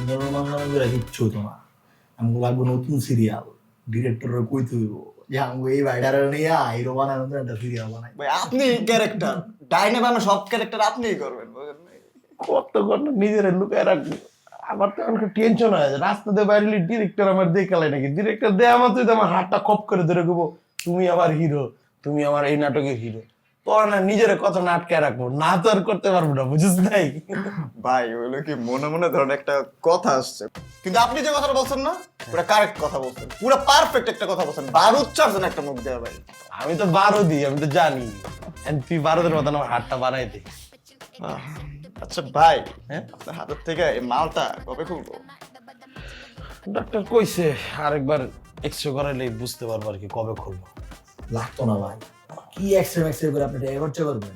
Cinema করে কিচ্ছু হতো না। আমাকে লাগবে নতুন সিরিয়াল, ডিরেক্টরের কইতে হইব যে আমাকে এই বাইডারে নিয়ে হিরো বানানোর জন্য একটা সিরিয়াল বানাই। ভাই আপনি ক্যারেক্টার ডাইনে বানো সব ক্যারেক্টার আপনিই করবেন, বুঝেন নাই? কত ঘন্টা নিজের লুকায় রাখবো। আমার তো অনেক টেনশন হয়, রাস্তাতে বাইরে ডিরেক্টর আমার দেখালে নাকি, ডিরেক্টর দেয়া মাত্রই তো আমার হাতটা খপ করে ধরে দেবো, তুমি আমার হিরো, তুমি আমার এই নাটকের হিরো। তোর না নিজের কত নাটকে রাখবো, না তো আর করতে পারবো না, বুঝিস নাই? ভাই ওইগুলো কি মনে মনে ধরেন একটা কথা আসছে, কিন্তু আপনি যে কথাটা বলছেন না পুরো কারেক্ট কথা বলছেন, পুরো পারফেক্ট একটা কথা বলছেন, 12 উচ্চারণ একটা মুখ দেয়া ভাই। আমি তো 12 দিই, আমি তো জানি। তুই 12 মতন আমার হাতটা বানাই দে। আচ্ছা ভাই, হ্যাঁ আপনার হাতের থেকে এই মালটা কবে খুলবো? ডাক্তার কইছে আরেকবার এক্সরে করাইলে বুঝতে পারবো আর কি কবে খুলবো। লাগতো না ভাই, কি এক্সরে করে আপনি টাকা খরচা করবেন?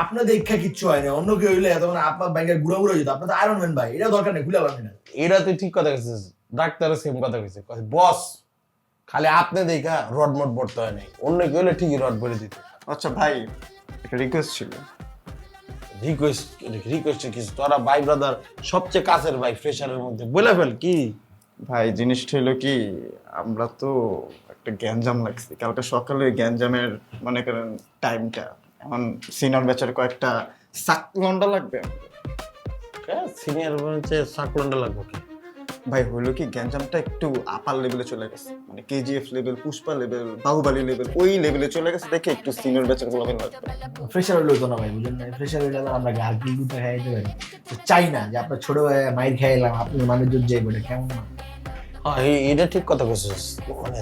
আপনার দেখা কিচ্ছু হয় না, অন্য কেউ হইলে তখন আপনার ব্যাংকের ঘুরা ঘুরা যেত। আপনার তো আয়রন ম্যান ভাই, এটা দরকার নেই, খুলে পারবেন না। এটা তুই ঠিক কথা কইছিস, ডাক্তারও সেম কথা কইছে, বস খালি আপনি দেখা রড মড পড়তে হয় নাই, অন্য কেউ হলে ঠিকই রড ভরে দিত। আচ্ছা ভাই, একটা রিকোয়েস্ট ছিল। রিকোয়েস্ট রিকোয়েস্ট কিছু, তোরা ভাই ব্রাদার সবচেয়ে কাছের ভাই, ফ্রেশারের মধ্যে বলে ফেল কি। ভাই জিনিসটা হলো কি, আমরা তো একটা গ্যাঞ্জাম লাগছি কালকে সকালে, গ্যাঞ্জামের মনে করেন টাইমটা এখন সিনিয়র ব্যাচের কয়েকটা সাকলন্ডা লাগবে। সিনিয়র হচ্ছে সাকুলন্ডা লাগবে কি? ভাই হইলো কি, গ্যাঞ্জামটা একটু আপার লেভেলে চলে গেছে, মানে KGF level, Pushpa level, Baahubali level, ওই লেভেলে চলে গেছে দেখে একটু সিনিয়র ব্যাচের গুলো লাগবে। ফ্রেশার হইলে হতো না ভাই, বুঝলেন না? ফ্রেশার হইলে আবার আমরা গার্গিল দুটো খাইতে পারি। তো চাই না যে আপনার ছোট ভাই মাইর খাইলাম, আপনি মানুষ যাইব, এটা কেমন না? হ্যাঁ এটা ঠিক কথা কইছিস। মানে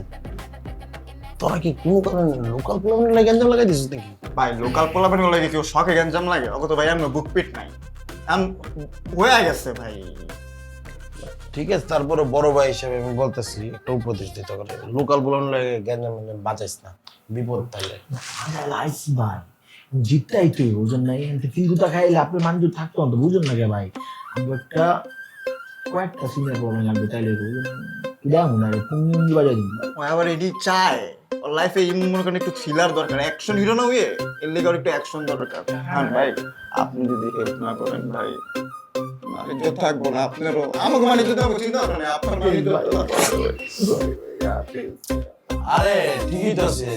তোরা কি কোনো কারণে লোকাল প্রবলেম লাগে গ্যাঞ্জাম লাগাই দিছিস নাকি? ভাই লোকাল পোলাপেন লাগে কেউ শখে গ্যাঞ্জাম লাগে, অত তো ভাই আমরা বুক পিট নাই, এখন হয়ে গেছে ভাই। ঠিক আছে, তারপরে বড় ভাই হিসেবে আমি বলতেছি একটা উপদেশ দিতে পারে, লোকাল প্রবলেম লাগে গ্যাঞ্জাম বাঁচাইস না, বিপদ তাইলে। আমরা লাইস ভাই, জিতটাই তুই ওজন নাই, ফিল দুটা খাইলে আপনি মানুষ থাকতো না, বুঝুন না কে ভাই? আমরা একটা কয়েকটা সিনিয়র প্রবলেম লাগবে, তাইলে দেখ না পুঙ্গি বাজাই দিন। ও আবার এডি চায় ওর লাইফে মনে করেন একটু থ্রিলার দরকার, অ্যাকশন হিরো না হয়ে এর লেগে একটু অ্যাকশন দরকার। হ্যাঁ ভাই, আপনি যদি হেল্প না করেন ভাই বাণিজ্য থাকবো না, আপনারও আমাকে বাণিজ্য দেবো, চিন্তা করেন না, আপনার বাণিজ্য। আরে ঠিকই তো আছে,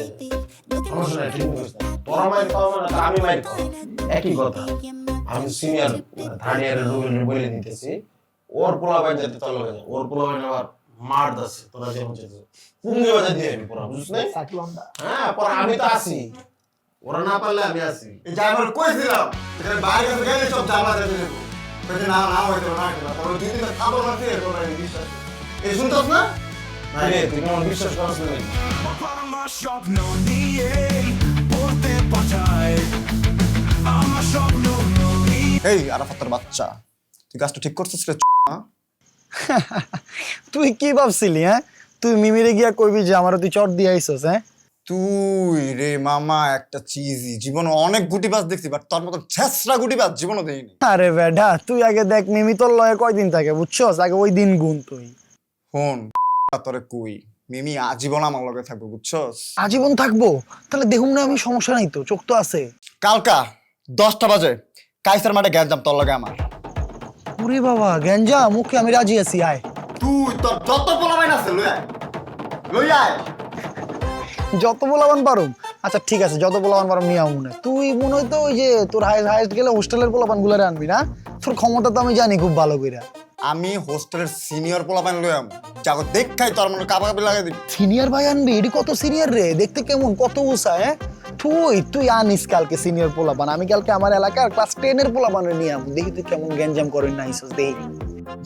সমস্যা নাই, ঠিক আছে। তোরা মাইর খাওয়া মানে আমি মাইর খাওয়া একই কথা। আমি সিনিয়র থার্ড ইয়ারের রুবেল বলে দিতেছি, ওর পোলাপাইন যাতে চলে যায়, ওর পোলাপাইন আবার মার দাসে, তোরা যেমন চাইছিস পুঙ্গি বাজা দিয়ে আমি পড়া, বুঝছিস না? হ্যাঁ পরে আমি তো আসি, ওরা না পারলে আমি আসি। এই যে আমার কইছিলাম এখানে বাইরে কাছে গেলে সব জামা দিয়ে দেবো, বলছে না না হইতো না, তারপরে দুই দিন খাবার মারতে এরকম বিশ্বাস এই শুনতস না ভাই তুই আমার বিশ্বাস করিস না? আমার স্বপ্ন নিয়ে পড়তে পাঠায়, আমার স্বপ্ন নিয়ে। এই আরাফাতের বাচ্চা, তুই কাজটা ঠিক করছিস রে? তুই কি ভাবছিলি? হ্যাঁ, তুই মিমিরে গিয়া কইবি যে আমারও তুই চট দিয়ে আইছস? হ্যাঁ, তুই রে মামা একটা চিজি, জীবনে অনেক গুটিবাজ দেখছি বাট তোর মতন ছেসরা গুটিবাজ জীবনও দেখিনি। আরে বেডা তুই আগে দেখ মিমি তোর লয়ে কয়দিন থাকে বুঝছস, আগে ওই দিন গুন তুই। ফোন তোরে কই, মিমি আজীবন আমার লগে থাকবো বুঝছস? আজীবন থাকবো? তাহলে দেখুন না আমি, সমস্যা নাই তো, চোখ তো আছে। কালকা 10টা বাজে কাইসার মাঠে গ্যাঞ্জাম তোর লগে আমার। ওরে বাবা গ্যাঞ্জা, মুখে আমি রাজি আছি, আয়। তুই তোর যত পোলাবাইন আছে লই আয়, লই আয়। যত পোলাবান পারুম, আচ্ছা ঠিক আছে, যত পোলাবান পারুম নিয়ে মনে। তুই মনে হয় তো ওই যে তোর হাইস্ট গেলে হোস্টেলের পোলাপান গুলারে আনবি না? তোর ক্ষমতা তো আমি জানি খুব ভালো কইরা। আমি হোস্টেলের সিনিয়র পোলাবাইন লই আম, যাগো দেখাই তোর মনে কাবাকাবি লাগাই দিবি। সিনিয়র ভাই আনবি? এটি কত সিনিয়র রে, দেখতে কেমন, কত উঁচা? হ্যাঁ তুই তুই আনিস কালকে সিনিয়র পোলাপান, আমি কালকে আমার এলাকার ক্লাস 10-এর পোলাপানের নিয়ে আসবো, দেখি তুই কেমন গ্যাঞ্জাম করেন না আইসস, দেখি।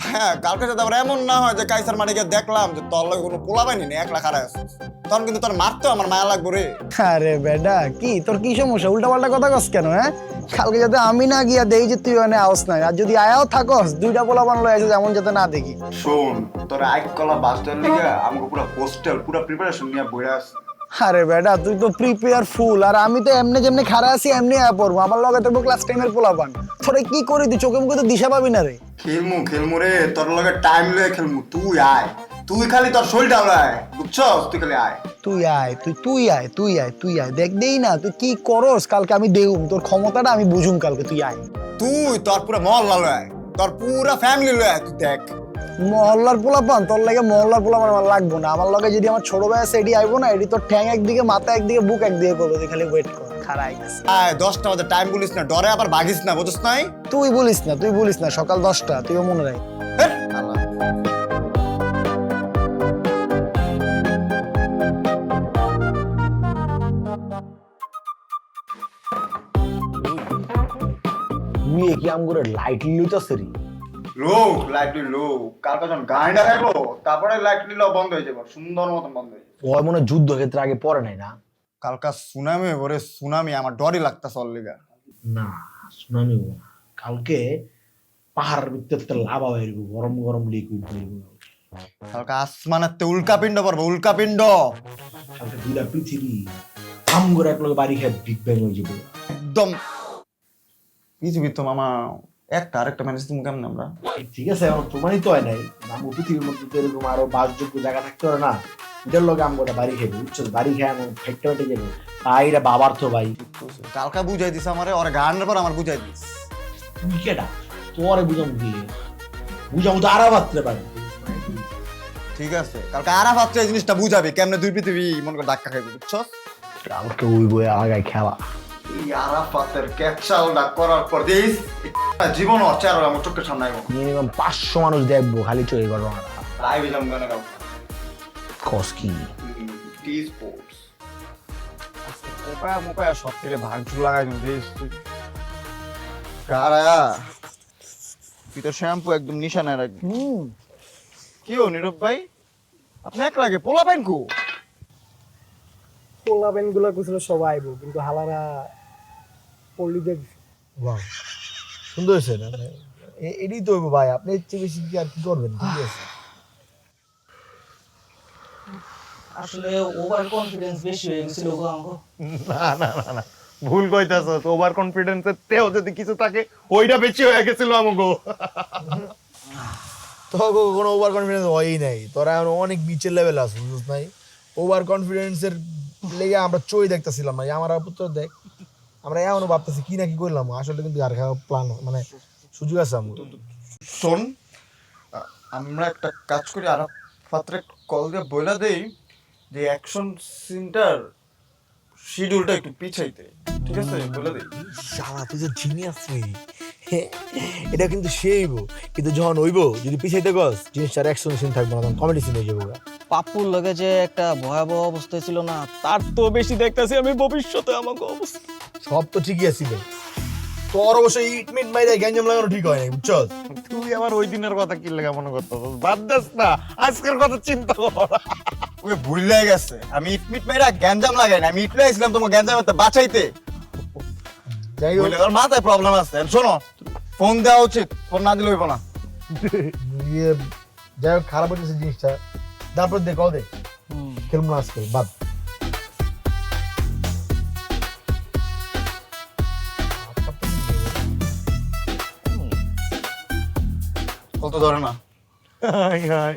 হ্যাঁ কালকে যাতে আবার এমন না হয় যে কাইসার মাঠে গিয়ে দেখলাম যে তোর লগে কোনো পোলাবাইনি নেই, একলা খাড়া আছিস, তখন কিন্তু তোর মারতেও আমার মায়া লাগবো রে। আরে বেডা কি তোর কি সমস্যা, উল্টা পাল্টা কথা কস কেন? হ্যাঁ, কালকে যাতে আমি না গিয়া দেখি যে তুই ওখানে আওস নাই, আর যদি আয়াও থাকস দুইটা পোলাপান লয়ে আসিস, এমন যাতে না দেখি। শোন তোর আইকলা বাস স্ট্যান্ড লিগে আমাকে পুরো হোস্টেল পুরো প্রিপারেশন নিয়ে বইরা আছে। আরে বেডা তুই তো প্রিপেয়ার ফুল, আর আমি তো এমনি যেমনি খাড়া আছি এমনি আয়া পড়বো, আমার লগে তো ক্লাস 10-এর পোলাপান, তোরে কি করি তুই চোখে মুখে তো দিশা পাবি না রে। খেলমু রে, তোর লগে টাইম লয়ে খেলমু, তুই আয়, তুই খালি তোর শরীরটা লয় বুঝছস, তুই খালি আয়। তুই আয়, তুই আয় দেখ, দেই না তুই কি করস, কালকে আমি দেউম তোর ক্ষমতাটা, আমি বুঝুম কালকে, তুই আয়। তুই তোর পুরো মহল্লা লয়, তোর পুরো ফ্যামিলি লয়, তুই দেখ মহল্লার পোলাপান তোর লাগে মহল্লার পোলাপান আমার লাগবো না। আমার লগে যদি আমার ছোট ভাই আছে এডি আইবো না, এডি তোর ঠ্যাং একদিকে মাথা একদিকে বুক একদিকে করবো, তুই খালি ওয়েট কর, খাড়া আইতেছে। 10টা বাজে, টাইম বলিস না, ডরে আবার ভাগিস না, বুঝছ নাই? তুই বলিস না সকাল 10টা, তুইও মনে রাখ। হেৎ, আল্লাহ। তুই কি আম করে লাইট লিতেছে রে? লো লাইট লো, কালকে যখন গাড়িটা থাকলো তারপরে লাইট নিল বন্ধ হয়ে যাবে, সুন্দর মতন বন্ধ হয়ে যাবে। ওই মনে হয় যুদ্ধ ক্ষেত্রে আগে পড়ে নাই না? কালকা সুনামি ওরে সুনামি, আমার ডরই লাগতাছে ওর লিগা। না সুনামি হবো না। কালকে পাহাড়ের ভিতরে একটা লাভা হয়ে গরম গরম লিকুইড হয়ে কালকে আসমানের উল্কাপিণ্ড পড়বো, উল্কাপিণ্ড। কালকে দুইটা পৃথিবী থাম করে এক লোক বাড়ি খেয়ে বিগ ব্যাং হয়ে যাবে। একদম পৃথিবীর তো মামা একটা আরেকটা ম্যানেজ তুমি কেমন আমরা? ঠিক আছে এখন প্রমাণিত হয় নাই, আমার পৃথিবীর মধ্যে তো এরকম আরো বাসযোগ্য জায়গা থাকতে পারে না? এটার লোক আমগোটা বাড়ি খেয়ে বুঝছো, বাড়ি খেয়ে আমি ফেটে ফেটে যাবে। ভাইরা বাবার তো ভাই, কালকা বুঝাই দিস আমারে, ওর গানের পর আমার বুঝাই দিস। তুই কেটা তোরে বুঝাম দিয়ে বুঝাম তো আরো ভাবতে পারি। ঠিক আছে কালকে আরাফাত এই জিনিসটা বুঝাবি কেমনে দুই পৃথিবী মনে করে ধাক্কা খাইবে, বুঝছস? কালকে ওই বই আগায় খেলা। এই আরাফাতের ক্যাপচালটা করার পর দিস জীবন আর চার আমার চোখের সামনে আইবো। মিনিমাম 500 মানুষ দেখবো খালি চলে ঘটনাটা। লাইভ ইলাম গানে গাও কস কি টি স্পোর্টস মোকা মোকা সব থেকে ভাঙচুর লাগাই দিস কারা তুই তো শ্যাম্পু একদম নিশানায় রাখবি। কি ও নীরব ভাই, আপনি এক লাগে পোলা পাইন কো? পোলা প্যান্ট গুলা কুছিল সবাই আইবো, কিন্তু হালারা পল্লি দেখ। বাহ সুন্দর হয়েছে না? এটাই তো হইবো ভাই, আপনি এর চেয়ে বেশি কি আর কি করবেন? ঠিক আছে আসলে ওভার কনফিডেন্স বেশি হয়ে গেছিল গো আমাকে। না ভুল কইতাছ, ওভার কনফিডেন্সের তেও যদি কিছু থাকে ওইটা বেশি হয়ে গেছিল আমাগো। তো কোনো ওভার কনফিডেন্স হয়ই নাই, তোরা এখন অনেক নিচের লেভেল আছে বুঝছ নাই? ওভার কনফিডেন্সের লেগে আমরা চই দেখতেছিলাম না, আমার পুত্র দেখ আমরা এমনও ভাবতেছি কি না কি করলাম, আসলে কিন্তু আর খাওয়া প্ল্যান মানে সুযোগ আছে আমার। শোন আমরা একটা কাজ করি, আরাফাতরে কল দিয়ে বইলা দেই যে অ্যাকশন সিনটার শিডিউলটা একটু পিছাইতে, ঠিক আছে? বলে দেই। শালা তুই যে জিনিয়াস রে, এটা কিন্তু সেইব, কিন্তু যখন হইব যদি পিছাইতে গস জিনিসটার অ্যাকশন সিন থাকবে না, তখন কমেডি সিন হয়ে যাবে। পাপ্পুর লগে যে একটা ভয়াবহ অবস্থা ছিল না, তার তো বেশি দেখতেছি আমি ভবিষ্যতে আমাকে অবস্থা। সব তো ঠিকই আছিল, তোর অবশ্যই ইটমিট মাইরে গ্যাঞ্জাম লাগানো ঠিক হয় নাই বুঝছস? তুই আমার ওই দিনের কথা কি লাগা মনে করতেছ? বাদ দাস না, আজকের কথা চিন্তা কর। ওই ভুললাই গেছে, আমি ইটমিট মেয়েরা গ্যাঞ্জাম লাগাই না, আমি ইটলে আসলাম তোমার গ্যাঞ্জাম বাঁচাইতে। যাই হোক বুঝলে ওর মাথায় প্রবলেম আছে। শোনো ফোন দেওয়া উচিত, ফোন না দিলে হইব না। ইয়ে, যাই হোক খারাপ হয়েছে জিনিসটা, তারপর দে কল দে, খেলবো না আজকে বাদ। কল তো ধরে না। হাই হাই,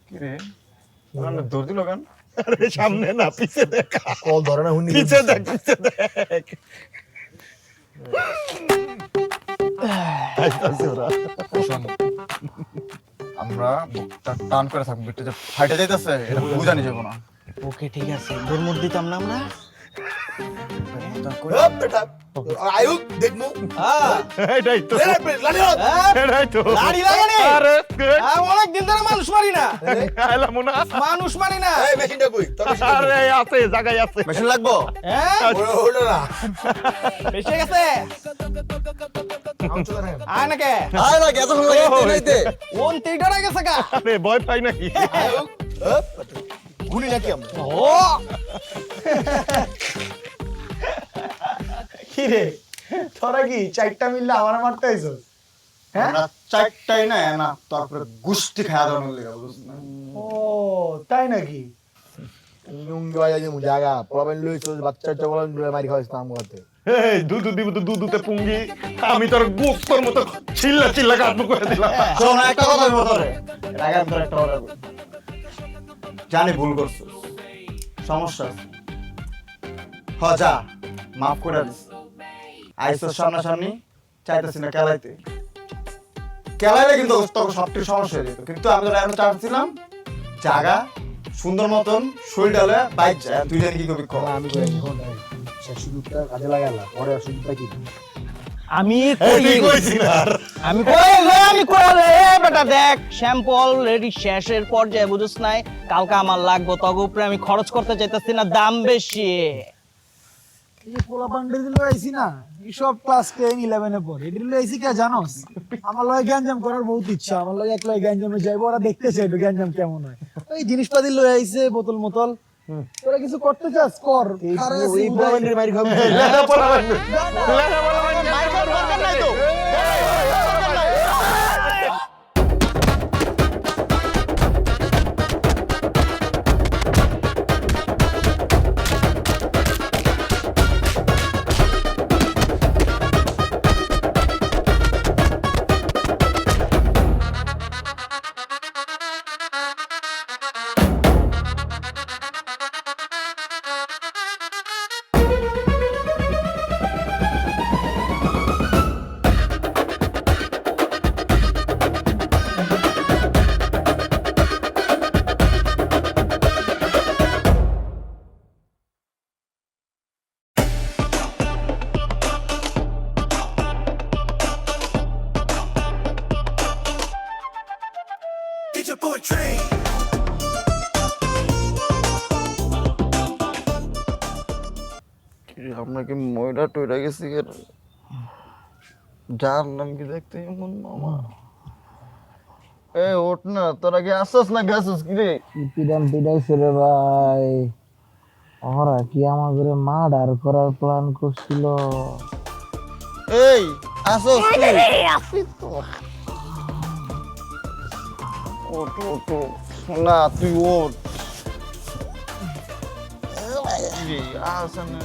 কি রে দৌড় দিল কেন? আরে সামনে না পিছে দেখ, কল ধরে না হুন্নি পিছে দেখ, পিছে দেখ। আইতাছে ওরা। আমরা বুকটা টান করে থাকবো, এটা যে ফাইটে যাইতেছে এটা বুঝানি যাবো না। ওকে ঠিক আছে, দৌড় দিতাম না আমরা। আয়ুক দেখমু এটাই তো, এটাই তো। লাড়ি লাগানি? আরে good. অনেক দিন ধরে মানুষ মারি না, আইলাম না। মানুষ মারি না। এই মেশিনটা কই তোর মেশিনটা আরে আছে, জায়গায় আছে। মেশিন লাগবো? হ্যাঁ হলো না বেশি গেছে আয় নাকি আয় না এতক্ষণ লাগে নাইতে। কোন তিনটা গেছে গা? আরে ভয় পাই নাকি? আয়ুক গুনি নাকি আমরা? ও কি রে তোরা কি চারটা মিললে আমার মারতে আইছো? আমরা চারটাই না না, তারপরে গুষ্টি খাওয়া দাওয়ার লেগে বুঝছ না? ও তাই নাকি? লুঙ্গি বাজা যে জায়গা প্রবলেম লইছো, বাচ্চা বাচ্চা বলেন মারি খাওয়াইছ না আমগোতে। এই দুধ দিব তো দুধতে পুঙ্গি, আমি তোর গোস্তর মতো চিল্লা চিল্লা কাটবো করে দিলাম। শোন একটা কথা বলবো তোরে, এর আগে আমি তোর একটা কথা বলি। জানি ভুল করছিস, সমস্যা আছে, যা মাফ করে দিস। আইসোর সামনাসামনি চাইতেছি না খেলাইতে, খেলাইলে কিন্তু তখন সবটির সমস্যা হয়ে যেত, কিন্তু আমি তো এখন চাচ্ছিলাম জায়গা সুন্দর মতন শরীর ডালে বাইক যায়, তুই জানি কি করবি কর। আমি করে এখন শেষ সুযোগটা কাজে লাগালাম, পরে আর সুযোগটা কি আমি তুই কইছিস না আর। আমি কইলে বেটা দেখ শ্যাম্পু অলরেডি শেষের পর্যায়ে বুঝছ নাই, কালকে আমার লাগবো তগ উপরে আমি খরচ করতে চাইতেছি না, দাম বেশি। এই যে পোলা পান্ডে দিল আইছি না, সব ক্লাস 10 11 এ পড়ে, এটা দিল আইছি কে জানোস? আমার লয় গ্যাঞ্জাম করার বহুত ইচ্ছা, আমার লয় একলাই গ্যাঞ্জামে যাইবো, ওরা দেখতে চাইবে গ্যাঞ্জাম কেমন হয়। ওই জিনিসপাতি লয় আইছে বোতল মোতল, তোরা কিছু করতে চাস কর, আরে এই বয়ের মাইর খাবি। লেখাপড়া লাগবে। It's your boy Trey. আমরা কি ময়রা টয়রা গেছি এর যার নাম কি দেখতে এমন মামা? এ ওঠ না, তোরা কি আসছস না গেছস কি রে? পিডাইছে রে ভাই, ওরা কি আমাদের মার্ডার করার প্ল্যান করছিল? এই আসছস তুই? ওঠ ওঠ না, তুই ওঠ। এই আসনে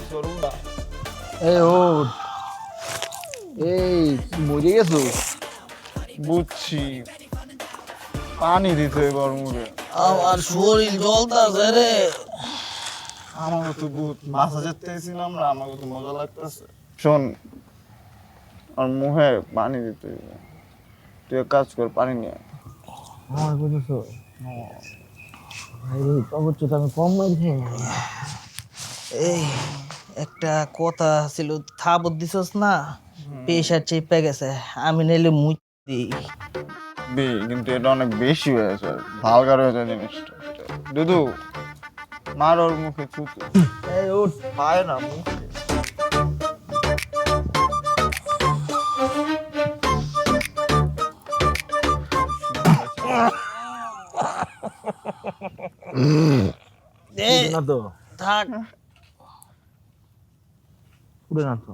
সরুদা এই ওঠ, এই মরে গেছো? বুঝছি, পানি দিতে এবার মুড়ে। আমার শরীর জ্বলতাছে রে। আমাকে তো বহুত মাথা যেতে ছিলাম না, আমাকে তো মজা লাগতেছে। শোন, আর মুখে পানি দিতে হবে। তুই এক কাজ কর, পানি নিয়ে আয়। আমার বুঝেছো ভাই রে, অবশ্য তো আমি কম মার খাই না। এই একটা কথা ছিল, থাবত দিছস না, প্রেশার চেপে গেছে, আমি নাইলে মুই দিই। কিন্তু এটা অনেক বেশি হয়েছে, ভালগার হয়ে যায় জিনিসটা। দুদু মার ওর মুখে থুতু। এই ওঠ, পায় না মুখে। এই না তো, থাক, পুরো না তো।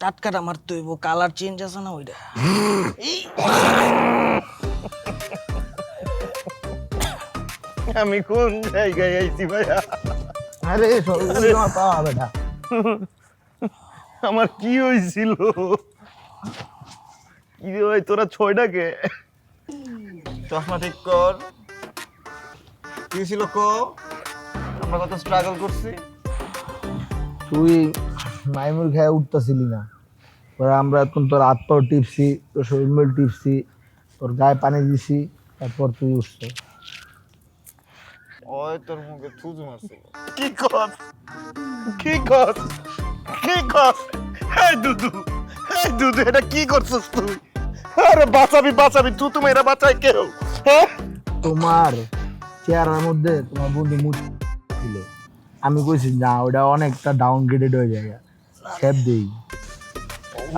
টাটকাটা মারতে হইব, কালার চেঞ্জ আছে না ওইটা। আমি কোন জায়গায় আইছি ভাইয়া? আরে সরকারি পাওয়া বেটা, আমার কি হয়েছিল? কি রে ভাই, তোরা ছয়টাকে চশমা ঠিক কর। কি ছিল কো? আমরা কত স্ট্রাগল করছি। তুই মাইমুর খেয়ে উঠতেছিলি না, পরে আমরা এখন তোর হাত পাও টিপছি, তোর শরীর মিল টিপছি, তোর গায়ে পানি দিছি, তারপর তুই উঠছো। ওই তোর মুখে থুতু মারছিল। কি কর, কি কর, কি কর? এই দুদু, এই দুদু, এটা কি করছিস তুই? আরে বাঁচাবি বাঁচাবি, তুই তুমি এরা বাঁচাই কেউ? হ্যাঁ, তোমার চেহারার মধ্যে তোমার বন্ধু মুখ ছিল, আমি কইছি না ওটা অনেকটা ডাউনগ্রেডেড হয়ে যায়, সেভ দেই।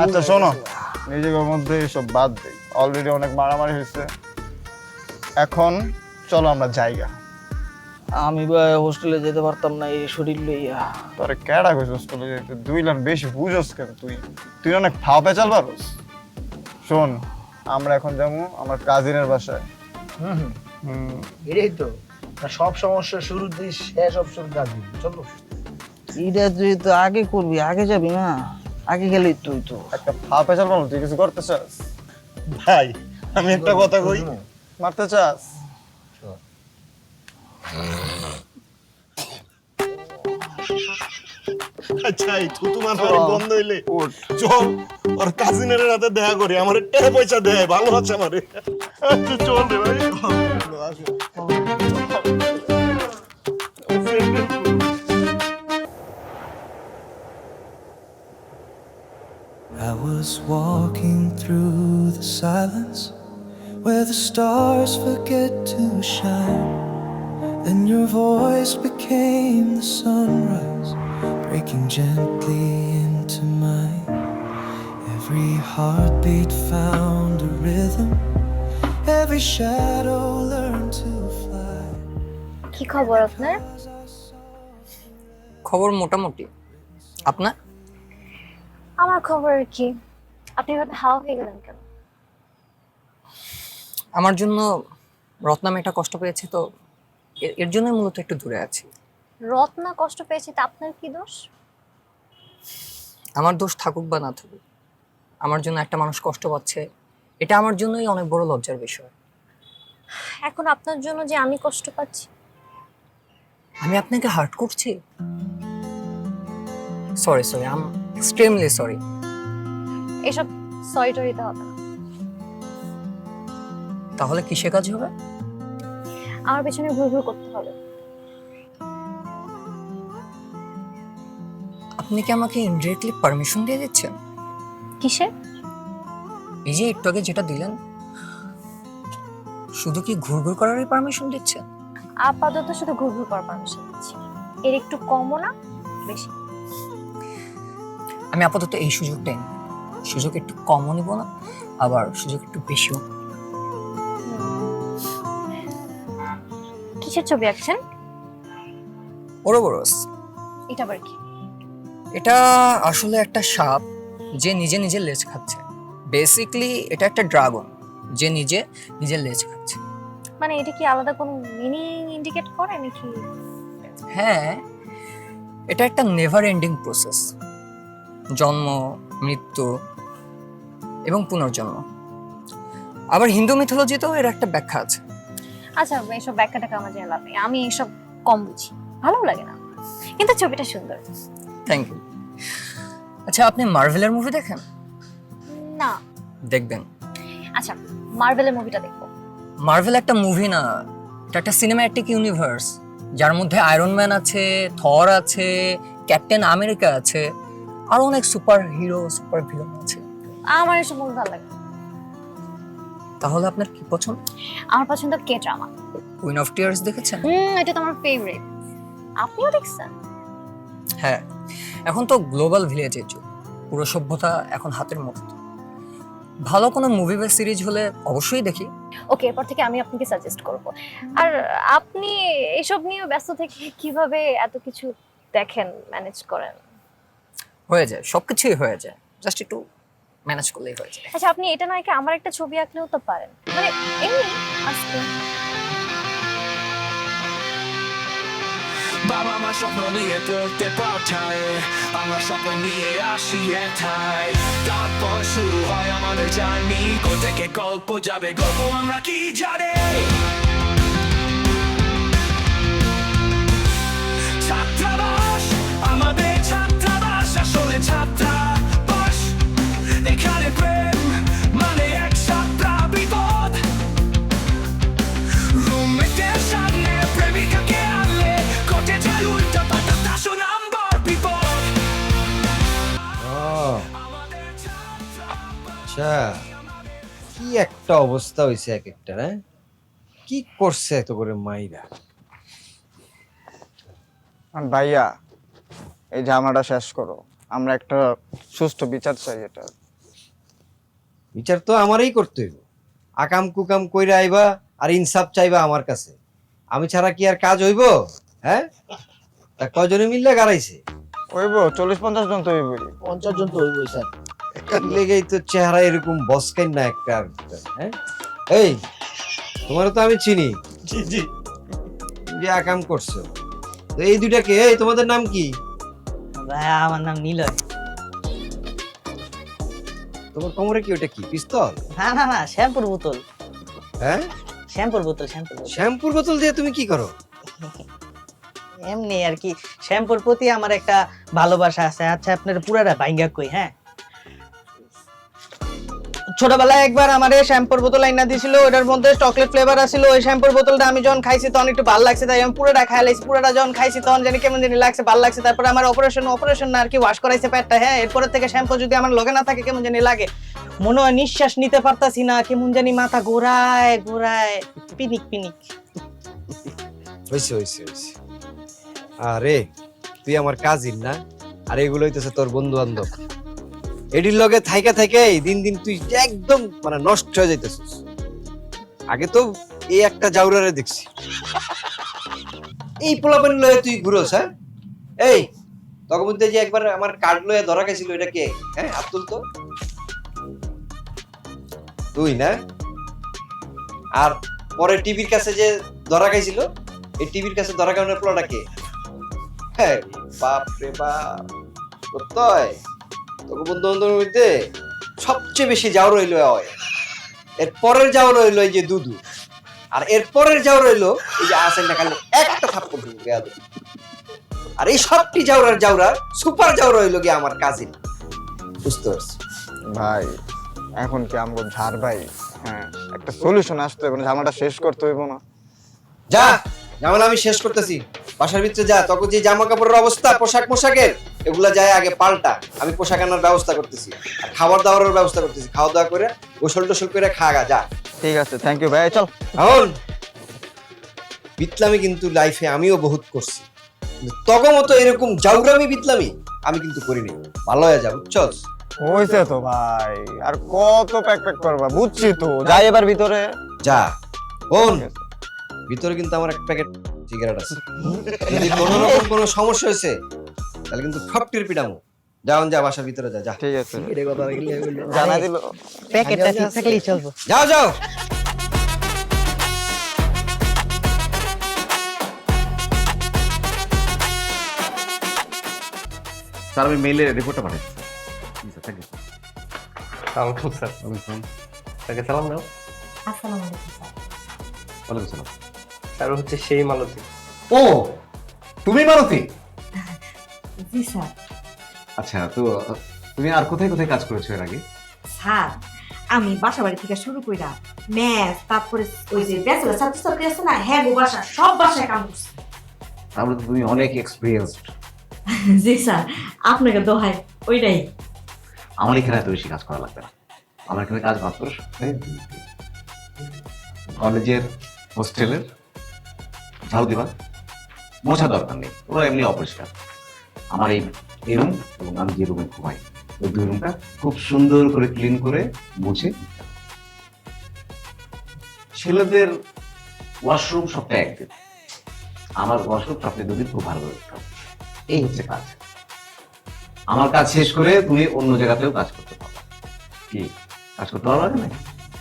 আচ্ছা শোনো, নিজেদের মধ্যে এসব বাদ দেই, অলরেডি অনেক মারামারি হয়েছে। এখন চলো আমরা জায়গা। আমি হোস্টেলে যেতে পারতাম না এই শরীর লইয়া। তোরে কেডা কইছস চলে যেতে? 2 লাখ বেশি বুঝছস কেন তুই? তুই অনেক ফাও পেঁচাল পারস। শোন, আমরা এখন যাবো আমার কাজিনের বাসায়। এটাই তো সব সমস্যার শুরু দিয়ে শেষ অপশন কাজী। চলো, এইটা তুই তো আগে করবি, আগে যাবি না, আগে গেলি তুই তো। একটা ফাও পেঁচাল পারো, তুই কিছু করতে চাস? ভাই আমি একটা কথা কই, মারতে চাস? আচ্ছা এই থুতু মাথার বন্ধ হইলে চল ওর কাজিনের রাতে দেখা করি আমার টাকা পয়সা দেয় ভালো আছে আমারে আচ্ছা, চল রে ভাই I was walking through the silence where the stars forget to shine. Then your voice became the sunrise, breaking gently into mine. Every heartbeat found a rhythm, every shadow learned to fly. কি খবর আপনার? খবর মোটামুটি। আপনার? আমার খবর আর কি? আপনি হঠাৎ হাওয়া হয়ে গেলেন কেন? আমার জন্য রত্না মেয়েটা কষ্ট পেয়েছে তো এর জন্য মূলত একটু দূরে আছি। রত্না কষ্ট পেয়েছে তা আপনার কি দোষ? আমার দোষ থাকুক বা না থাকুক, আমার জন্য একটা মানুষ কষ্ট পাচ্ছে, এটা আমার জন্যই অনেক বড় লজ্জার বিষয়। এখন আপনার জন্য যে আমি কষ্ট পাচ্ছি, আমি আপনাকে হার্ট করছি? Sorry sorry, I am extremely sorry. এসব সরি টরিতে হবে না। তাহলে কিসে কাজ হবে? আমার পেছনে ঘুরঘুর করতে হবে। আপনি কি আমাকে ইনডিরেক্টলি পারমিশন দিয়ে দিচ্ছেন? কিসে? এই যে একটু আগে যেটা দিলেন, শুধু কি ঘুরঘুর করারই পারমিশন দিচ্ছেন? আপাতত শুধু ঘুরঘুর করার পারমিশন দিচ্ছি, এর একটু কমও না বেশি। আমি আপাতত এই সুযোগটাই নিই, সুযোগ একটু কমও নিব না, আবার সুযোগ একটু বেশিও। কিসের ছবি আঁকছেন? ওরোবরস। এটা আবার কি? এটা আসলে একটা সাপ যে নিজে নিজে লেজ খাচ্ছে। বেসিক্যালি এটা একটা ড্রাগন যে নিজে নিজের লেজ খাচ্ছে। মানে এটা কি আলাদা কোনো মিনিং ইন্ডিকেট করে নাকি? হ্যাঁ, এটা একটা নেভার এন্ডিং প্রসেস। জন্ম, মৃত্যু এবং পুনর্জন্ম। আবার হিন্দু মিথোলজিতেও এর একটা ব্যাখ্যা আছে। আচ্ছা, এইসব ব্যাখ্যাটাকে আমার জেনে লাভ নেই, আমি এইসব কম বুঝি, ভালো লাগে না, কিন্তু ছবিটা সুন্দর। Thank you. আচ্ছা, আপনি মার্ভেলের মুভি দেখেন? না। দেখবেন। আচ্ছা, মার্ভেলের মুভিটা দেখবো। মার্ভেল একটা মুভি না, এটা একটা সিনেম্যাটিক ইউনিভার্স, যার মধ্যে আয়রন ম্যান আছে, থর আছে, ক্যাপ্টেন আমেরিকা আছে, আর অনেক সুপার হিরো সুপার ভিলেন আছে। আমার এসব মুভি ভালো লাগে। তাহলে আপনার কি পছন্দ? আমার পছন্দ K drama. Queen of tears দেখেছেন? এটা তো আমার ফেভারিট। আপনিও দেখছেন? হ্যাঁ, এখন তো গ্লোবাল ভিলেজের যুগ, পুরো সভ্যতা এখন হাতের মুঠোয়। ভালো কোনো মুভি বা সিরিজ হলে অবশ্যই দেখি। ওকে, এরপর থেকে আমি আপনাকে সাজেস্ট করব। আর আপনি এসব নিয়ে ব্যস্ত থেকে কিভাবে এত কিছু দেখেন, ম্যানেজ করেন? হয়ে যায়, সবকিছুই হয়ে যায়, জাস্ট একটু ম্যানেজ করলেই হয়ে যায়। আচ্ছা, আপনি এটা নয় কি আমার একটা ছবি আঁকলেও তো পারেন, মানে এমনি আজকে। বাবা আমার স্বপ্ন নিয়ে তোরতে পাঠায়, আমার স্বপ্ন নিয়ে আসি এথায়, তারপর শুরু হয় আমাদের জার্নি, কোথেকে গল্প যাবে গল্প আমরা কি জানে। ছাত্রাবাস, আমাদের ছাত্রাবাস, আসলে ছাত্রাবাস, এখানে প্রেম মানে এক ছাত্রা বিপদ, রুমমেটের সামনে প্রেমিকাকে আনলে কোটে যায় উল্টা পাল্টা তাসো নাম্বার বিপদ। আচ্ছা, কি একটা অবস্থা হয়েছে এক একটা, হ্যাঁ? কি করছে এত করে মাইরা? আর ভাইয়া, এই ঝামেলাটা শেষ করো, আমরা একটা সুষ্ঠু বিচার চাই। এটা বিচার তো আমারই করতে হইব। আকাম কুকাম কইরা আইবা আর ইনসাফ চাইবা আমার কাছে, আমি ছাড়া কি আর কাজ হইব? হ্যাঁ, তা কজনে মিললে গাড়াইছে? হইব 40-50 জন তো হইবই। 50 জন তো হইবই স্যার। এটার লেগেই তো চেহারা এরকম বসকেন না একটা আর একটা, হ্যাঁ? এই তোমারও তো আমি চিনি। জি জি। যে আকাম করছো তো এই দুইটাকে, এই তোমাদের নাম কি? ভাইয়া, আমার নাম নিলয়। তোমার কোমরে কি ওটা কি পিস্তল? না না না, শ্যাম্পুর বোতল। হ্যাঁ, শ্যাম্পুর বোতল, শ্যাম্পুর বোতল। শ্যাম্পুর বোতল দিয়ে তুমি কি করো? এমনি আর কি, শ্যাম্পুর প্রতি আমার একটা ভালোবাসা আছে। আচ্ছা আপনার পুরাটা ভাঙ্গা কই, হ্যাঁ ছোটবেলায় একবার আমার শ্যাম্পুর বোতল আইনা দিছিল, ওটার মধ্যে চকলেট ফ্লেভার আছিল। ওই শ্যাম্পুর বোতলটা আমি যখন খাইছি তখন একটু ভালো লাগছে, তাই আমি পুরোটা খাই লাইছি। পুরোটা যখন খাইছি তখন জানি কেমন জানি লাগছে, ভালো লাগছে। তারপরে আমার অপারেশন না আর কি, ওয়াশ করাইছে পেটটা। হ্যাঁ এরপরের থেকে শ্যাম্পু যদি আমার লগে না থাকে কেমন জানি লাগে, মনে হয় নিঃশ্বাস নিতে পারতাছি না, কেমন জানি মাথা ঘোরায় ঘোরায়, পিনিক পিনিক। হইছে হইছে হইছে। আরে তুই আমার কাজিন না, আর এগুলো হইতেছে তোর বন্ধু বান্ধব। এডির লগে থাইকা থাইকা দিন দিন তুই একদম মানে নষ্ট হয়ে যাইতেছিস। আগে তো এই একটা জাউরারে দেখছি, এই পোলাপানি লয়ে তুই ঘুরোস। হ্যাঁ এই তখন মধ্যে যে একবার আমার কার্ড লয়ে ধরা গেছিল, এটা কে? হ্যাঁ আব্দুল তো তুই না? আর পরে টিভির কাছে যে ধরা খাইছিল, এই টিভির কাছে ধরা খাওয়ানোর পোলাটা কে? হ্যাঁ বাপ রে বাপ। তোর বন্ধু বান্ধবের মধ্যে সবচেয়ে বেশি যাও রইলো হয়, এর পরের যাও রইলো এই যে দুদু, আর এর পরের যাও রইলো এই যে আসেন না, খালি একটা থাপ্পড় দিব। আর এই সবটি জাউরা সুপার জাউরা হইলো গিয়ে আমার কাজিন। বুঝতে পারছি ভাই এখন কি আমগো ঝাড় ভাই, হ্যাঁ একটা সলিউশন আসতে হবে, ঝামেলাটা শেষ করতে হইব না? যা ঝামেলা আমি শেষ করতেছি, বাসার ভিতরে যা। তখন যে জামা কাপড়ের অবস্থা, পোশাকের এগুলা যায় আগে পাল্টা। আমি পোশাক আনার ব্যবস্থা করতেছি, আর খাবার দাবারের ব্যবস্থা করতেছি। খাওয়া দাওয়া করে গোসল টোসল করে খাগা যা। ঠিক আছে, থ্যাংক ইউ ভাই, চল। এখন বিতলামি কিন্তু লাইফে আমিও বহুত করছি, তখন মতো এরকম জাউরামি বিতলামি আমি কিন্তু করিনি। ভালো হয়ে যা, বুঝছস? হইছে তো ভাই, আর কত প্যাক করবা, বুঝছি তো। যাই এবার ভিতরে। যা কোন ভিতরে কিন্তু আমার এক প্যাকেট সিগারেট আছে, যদি কোনো রকম কোনো সমস্যা হয়েছে তাহলে কিন্তু ফটকির পিটামো। যাও যা, বাসার ভিতরে যা। যা ঠিক আছে, জানা দিল। প্যাকেটটা ঠিক থাকলেই চলবো। যাও যাও। স্যার আমি মেইলে রিপোর্টটা পাঠাচ্ছি। থ্যাংক ইউ সালাম স্যার। তাকে সালাম দাও। আসসালামু আলাইকুম স্যার। ওয়ালাইকুম সালাম। স্যার হচ্ছে সেই মালতী। ও তুমি মালতী? জি স্যার। আচ্ছা, তো তুমি আর কোথায় কোথায় কাজ করেছো এর আগে? স্যার আমি বাসা বাড়ি থেকে শুরু কইরা ম্যাথ, তারপরে ওই যে ব্যাচেলর ছাত্রছাত্রী আছে না, হ্যাঁ বাসা সব বাসায় কাম করছি। তাহলে তো তুমি অনেক এক্সপিরিয়েন্সড। জি স্যার, আপনাকে দোহাই ওইটাই। আমার এখানে এত বেশি কাজ করা লাগবে না। আমার এখানে কাজ মাত্র কলেজের হোস্টেলের ঝাড়ু দিবা, মোছা দরকার নেই, ওরা এমনি অপরিষ্কার। আমার এই রুম এবং আমি যে রুমে ঘুমাই, ওই দুই রুমটা খুব সুন্দর করে ক্লিন করে মুছে। ছেলেদের ওয়াশরুম সপ্তাহে একদিন, আমার ওয়াশরুম সপ্তাহে দুদিন খুব ভালো করে। এই হচ্ছে কাজ। আমার কাজ শেষ করে তুমি অন্য জায়গাতেও কাজ করতে পারবে। কি কাজ করতে পারবে না?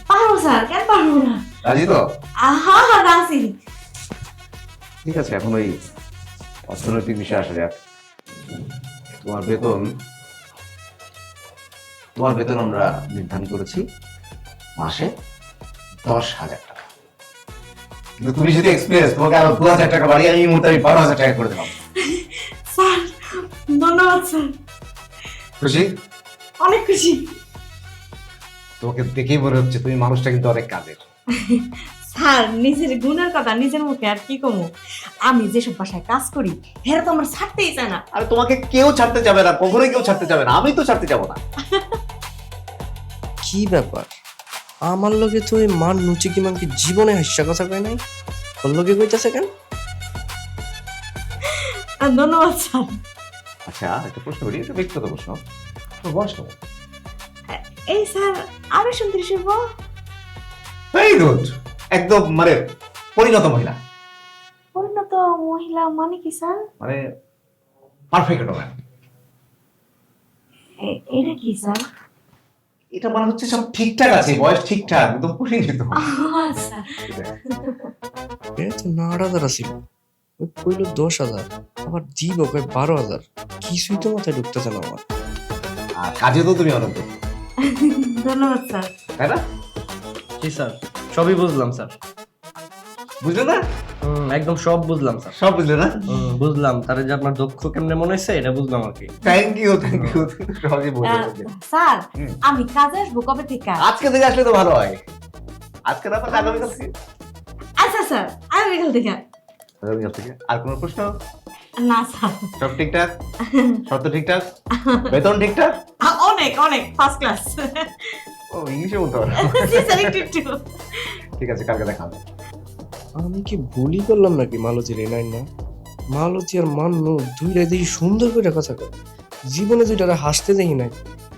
পারবো স্যার, কেন পারবো না? রাজি তো? হ্যাঁ হ্যাঁ রাজি। ঠিক আছে, এখন ওই অর্থনৈতিক বিষয়ে আসা যাক। তোমার বেতন আমরা নির্ধারণ করেছি মাসে 10,000 টাকা। কিন্তু তুমি যদি এক্সপিরিয়েন্স, তোমাকে আরো 2,000 টাকা বাড়িয়ে এই মুহূর্তে আমি 12,000 টাকা করে দিলাম। স্যার ধন্যবাদ স্যার, খুশি? অনেক খুশি। তোমাকে দেখেই মনে হচ্ছে তুমি মানুষটা কিন্তু অনেক কাজের। স্যার নিজের গুণের কথা নিজের মুখে আর কি কমু, আমি যেসব বাসায় কাজ করি হেরা তো আমার ছাড়তেই চায় না। আরে তোমাকে কেউ ছাড়তে যাবে না, কখনোই কেউ ছাড়তে যাবে না, আমি তো ছাড়তে যাবো না। কি ব্যাপার, আমার লগে তো ওই মান নুচি কি মানকি জীবনে হাসিয়া কথা কয় নাই, ওর লগে কইতাছে কেন? ধন্যবাদ স্যার। আচ্ছা একটা প্রশ্ন করি, এটা ব্যক্তিগত প্রশ্ন। তোমার বয়স কত? এই স্যার আমি শুনতে শুভ। ভেরি গুড, একদম মানে পরিণত মহিলা। পরিণত মহিলা মানে কি স্যার? মানে পারফেক্ট ওম্যান। এটা কি স্যার? এটা মানে হচ্ছে সব ঠিকঠাক আছে, বয়স ঠিকঠাক, একদম পরিণত। আচ্ছা এ তো 9,000 ছিল, ওই কইলো 10,000, আবার দিব কয় 12,000। কিছুই তো মাথায় ঢুকতেছে না আমার। আর কাজে তো তুমি অনন্ত, ধন্যবাদ স্যার। তাই না? জি স্যার, সবই বুঝলাম স্যার। বুঝলে না? একদম সব বুঝলাম স্যার। সব বুঝলে না? বুঝলাম, তাহলে যে আপনার দক্ষ কেমনে মনে হচ্ছে এটা বুঝলাম আর কি। থ্যাংক ইউ সহজে বলে স্যার আমি কাজে আসবো কবে থেকে? আজকে থেকে আসলে তো ভালো হয়। আজকে না পারলে আগামীকাল থেকে। আচ্ছা স্যার আগামীকাল থেকে। আগামীকাল থেকে। আর কোনো প্রশ্ন? না স্যার। সব ঠিকঠাক? শর্ত ঠিকঠাক? বেতন ঠিকঠাক? অনেক অনেক ফার্স্ট ক্লাস। ও ইংলিশে বলতে পারো। জি স্যার একটু। ঠিক আছে, কালকে দেখা হবে। আমি কি ভুলই করলাম নাকি মালতীর এই নাই না? মালতী আর মান্নু দুইটাই দেখি সুন্দর করে কথা কয়, জীবনে দুইটারে হাসতে দেখি নাই,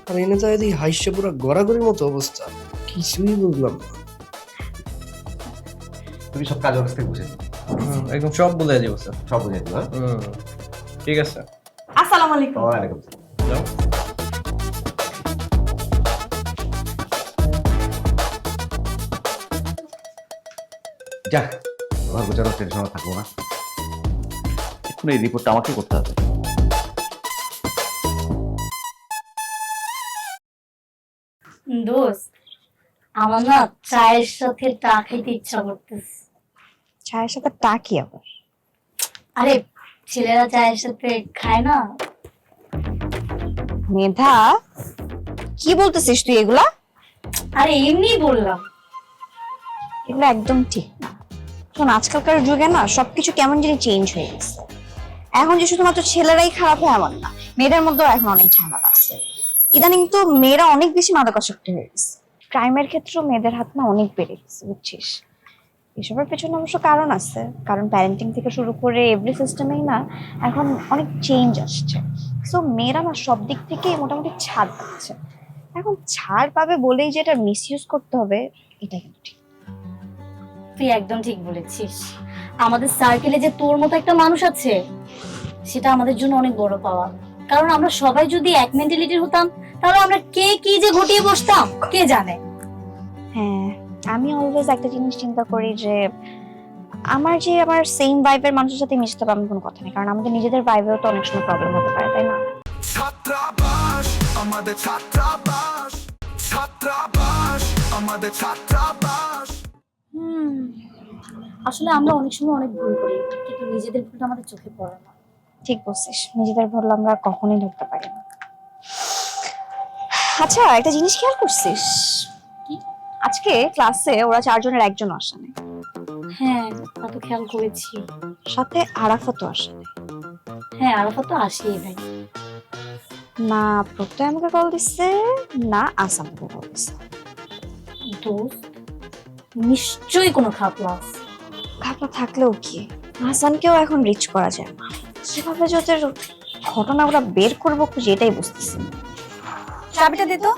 আর এনে যায় দেখি হাসছে পুরো গড়াগড়ির মতো অবস্থা। কিছুই বুঝলাম না। তুমি সব কাজ অবস্থা বুঝে একদম সব বুঝাই দিব স্যার। সব বুঝে দিও। ঠিক আছে। আসসালামু আলাইকুম। ওয়ালাইকুম আসসালাম। যাক, আমার গোছানো টেনশনে থাকবো না। এখন এই রিপোর্টটা আমাকে করতে হবে। দোস্ত, আমার না চায়ের সাথে টা খেতে ইচ্ছা করতেছে। চায়ের সাথে টা কি আবার? আরে ছেলেরা চায়ের সাথে খায় না? মেধা, কি বলতেছিস তুই এগুলা? আরে এমনি বললাম। এগুলো একদম ঠিক না। শোন, আজকালকার যুগে না সবকিছু কেমন জানি চেঞ্জ হয়ে গেছে। এখন যে শুধুমাত্র ছেলেরাই খারাপ হয় এমন না, মেয়েদের মধ্যেও এখন অনেক ঝামেলা আছে। ইদানিং তো মেয়েরা অনেক বেশি মাদকাসক্ত হয়ে গেছে। ক্রাইমের ক্ষেত্রেও মেয়েদের হাত না অনেক বেড়ে গেছে, বুঝছিস? এসবের পেছনে অবশ্য কারণ আছে, কারণ প্যারেন্টিং থেকে শুরু করে এভরি সিস্টেমেই না এখন অনেক চেঞ্জ আসছে। সো মেয়েরা না সব দিক থেকে মোটামুটি ছাড় পাচ্ছে। এখন ছাড় পাবে বলেই যে এটা মিসইউজ করতে হবে, এটা কিন্তু ঠিক। তুই একদম ঠিক বলেছিস। আমাদের সার্কেলে যে তোর মতো একটা মানুষ আছে, সেটা আমাদের জন্য অনেক বড় পাওয়া। কারণ আমরা সবাই যদি এক মেন্টালিটির হতাম, তাহলে আমরা কে কি যে ঘটিয়ে বসতাম কে জানে। হ্যাঁ, আমি অলওয়েজ একটা জিনিস চিন্তা করি যে আমার সেম ভাইবের মানুষের সাথে মিশতে হবে এমন কোনো কথা নেই, কারণ আমাদের নিজেদের ভাইবেও তো অনেক সময় প্রবলেম হতে পারে, তাই না? ছাত্রাবাস আমাদের ছাত্রাবাস, ছাত্রাবাস আমাদের ছাত্রাবাস। আসলে আমরা অনেক সময় অনেক ভুল করি, কিন্তু নিজেদের ভুলটা আমাদের চোখে পড়ে না। ঠিক বলছিস, নিজেদের ভুল আমরা কখনোই ধরতে পারি না। আচ্ছা, একটা জিনিস খেয়াল করছিস? কি? আজকে ক্লাসে ওরা 4 জনের একজন আসে নাই। হ্যাঁ, তা তো খেয়াল করেছি। সাথে আরাফাতও আসে নাই। হ্যাঁ, আরাফাত তো আসেই নাই। না প্রত্যয় আমাকে কল দিচ্ছে, না আসাম আমাকে কল দিচ্ছে। দোস্ত, নিশ্চয়ই কোনো খাপলা আছে। খাপলা থাকলেও কি, হাসানকেও এখন রিচ করা যায় না। কিভাবে যে ওদের ঘটনাগুলো বের করবো খুঁজে এটাই বুঝতেছি না। চাবিটা দে তো।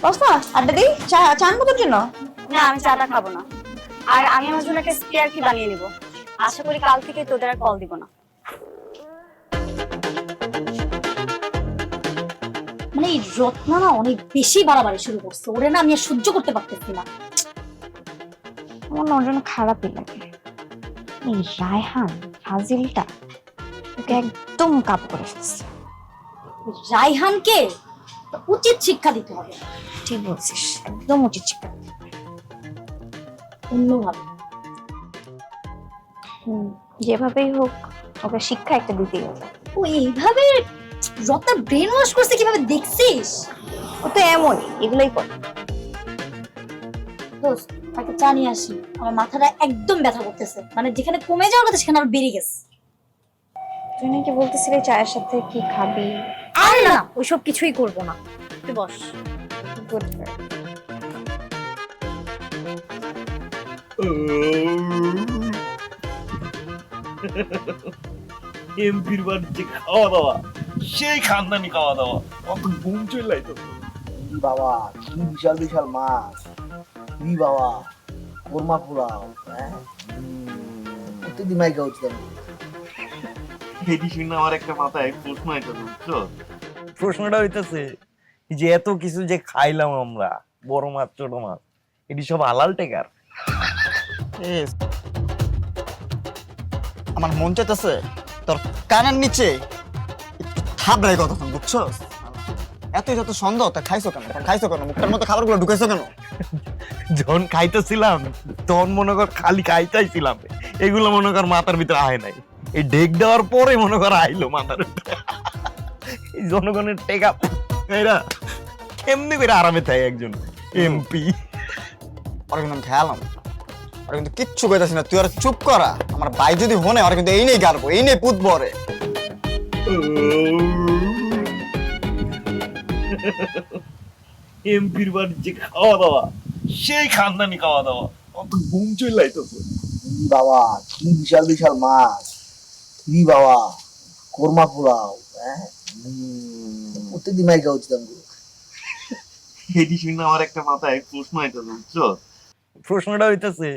বস্তা আড্ডা দিই, চা আনবো তোর জন্য? না, আমি চাটা খাবো না। আর আমি আমার জন্য একটা স্পেয়ার কি বানিয়ে নিব। আশা করি কাল থেকে তোদের আর কল দিব না। মানে এই রত্না না অনেক বেশি বাড়াবাড়ি শুরু করছে। ওরে না আমি আর সহ্য করতে পারতেছি না। আমার না ওর জন্য খারাপই লাগে। এই রায়হান ফাজিলটা ওকে একদম কাপ করে ফেলছে। রায়হানকে উচিত শিক্ষা দিতে হবে। ঠিক বলছিস, একদম উচিত শিক্ষা। অন্যভাবে যেভাবেই হোক ওকে শিক্ষা একটা দিতেই হবে। ও এইভাবে রত্না ব্রেন ওয়াশ করছে কিভাবে দেখছিস? ও তো এমনই, এগুলোই করে। দোস্ত, তাকে চা নিয়ে আসি। আমার মাথাটা একদম ব্যথা করতেছে। মানে যেখানে কমে যাওয়ার কথা সেখানে আরো বেড়ে গেছে। তুই নাকি বলতেছিলি চায়ের সাথে কি খাবি? আরে না, ওইসব কিছুই করবো না। তুই বস। গুড। এমপির বাড়িতে খাওয়া দাওয়া, সেই খানদানি খাওয়া দাওয়া, কত ঘুম চলে তো। বাবা, কি বিশাল বিশাল মাছ! কি বাবা, কোরমা পোলাও, হ্যাঁ? প্রতিদিন মাইকা হচ্ছে। এটি শুনে আমার একটা মাথায় প্রশ্ন এটা, বুঝছো? প্রশ্নটা হইতেছে যে এত কিছু যে খাইলাম আমরা, বড় মাছ ছোট মাছ, এটি সব হালাল টেকার? আমার মন চাইতেছে তোর কানের নিচে একটু থাবড়াই কতক্ষণ, বুঝছো? যত সন্দেহ তা খাইছো কেন? মুখটার মতো খাবারগুলো ঢুকাইছো কেন? যখন খাইতেছিলাম তখন মনে কর খালি খাইতেছিলাম, এগুলো মনে কর মাথার ভিতরে আয় নাই। এই ঢেক দেওয়ার পরে মনে কর আইলো মাথার ভিতরে। এই জনগণের টেকা এরা কেমনি করে আরামে থাকে একজন এমপি। ওরা কিন্তু আমি খেয়ালাম, ওরা কিন্তু কিচ্ছু কইতাছি না, তুই আর চুপ করা। আমার ভাই যদি হনে ওরা কিন্তু এই নেই গারবো, এই নেই পুতবো রে। এমপির বাড়ির যে খাওয়া দাওয়া, সেই খানদানি খাওয়া দাওয়া, অত ঘুম চলে আইতেছে। বাবা কি বিশাল বিশাল মাছ, কি বাবা কোরমা পোলাও, হ্যাঁ প্রত্যেকদিন মাইর খাওয়া উচিত আমাকে। এটি শুনে আমার একটা মাথায় প্রশ্ন আইতেছে, বুঝছো? প্রশ্নটা হইতেছে